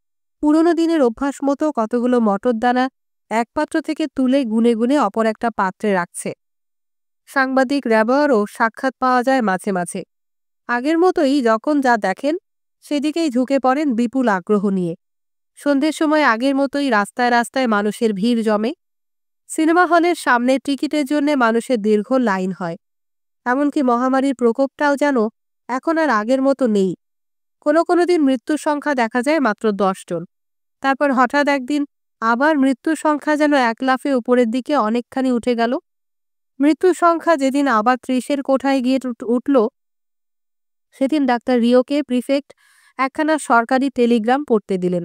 পুরনো দিনের অভ্যাস মতো কতগুলো মটরদানা এক পাত্র থেকে তুলে গুনে গুনে অপর একটা পাত্রে রাখছে। সাংবাদিক র্যাবারও সাক্ষাৎ পাওয়া যায় মাঝে মাঝে। আগের মতোই যখন যা দেখেন সেদিকেই ঝুঁকে পড়েন বিপুল আগ্রহ নিয়ে। সন্ধ্যের সময় আগের মতোই রাস্তায় রাস্তায় মানুষের ভিড় জমে। সিনেমা হলের সামনে টিকিটের জন্য মানুষের দীর্ঘ লাইন হয়। এমনকি মহামারীর প্রকোপটাও যেন এখন আর আগের মতো নেই। কোনো দিন মৃত্যুর সংখ্যা দেখা যায় মাত্র 10 জন। তারপর হঠাৎ একদিন আবার মৃত্যুর সংখ্যা যেন এক লাফে উপরের দিকে অনেকখানি উঠে গেল। মৃত্যুর সংখ্যা যেদিন আবার 30-এর কোঠায় গিয়ে উঠল, সেদিন ডাক্তার রিওকে প্রিফেক্ট একখানা সরকারি টেলিগ্রাম পড়তে দিলেন।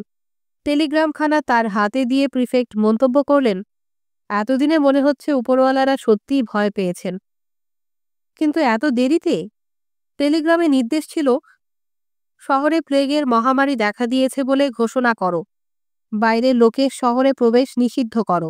টেলিগ্রামখানা তার হাতে দিয়ে প্রিফেক্ট মন্তব্য করলেন, এতদিনে মনে হচ্ছে উপরওয়ালারা সত্যিই ভয় পেয়েছেন। কিন্তু এত দেরিতে? টেলিগ্রামে নির্দেশ ছিল, শহরে প্লেগের মহামারী দেখা দিয়েছে বলে ঘোষণা করো, বাইরের লোকের শহরে প্রবেশ নিষিদ্ধ করো।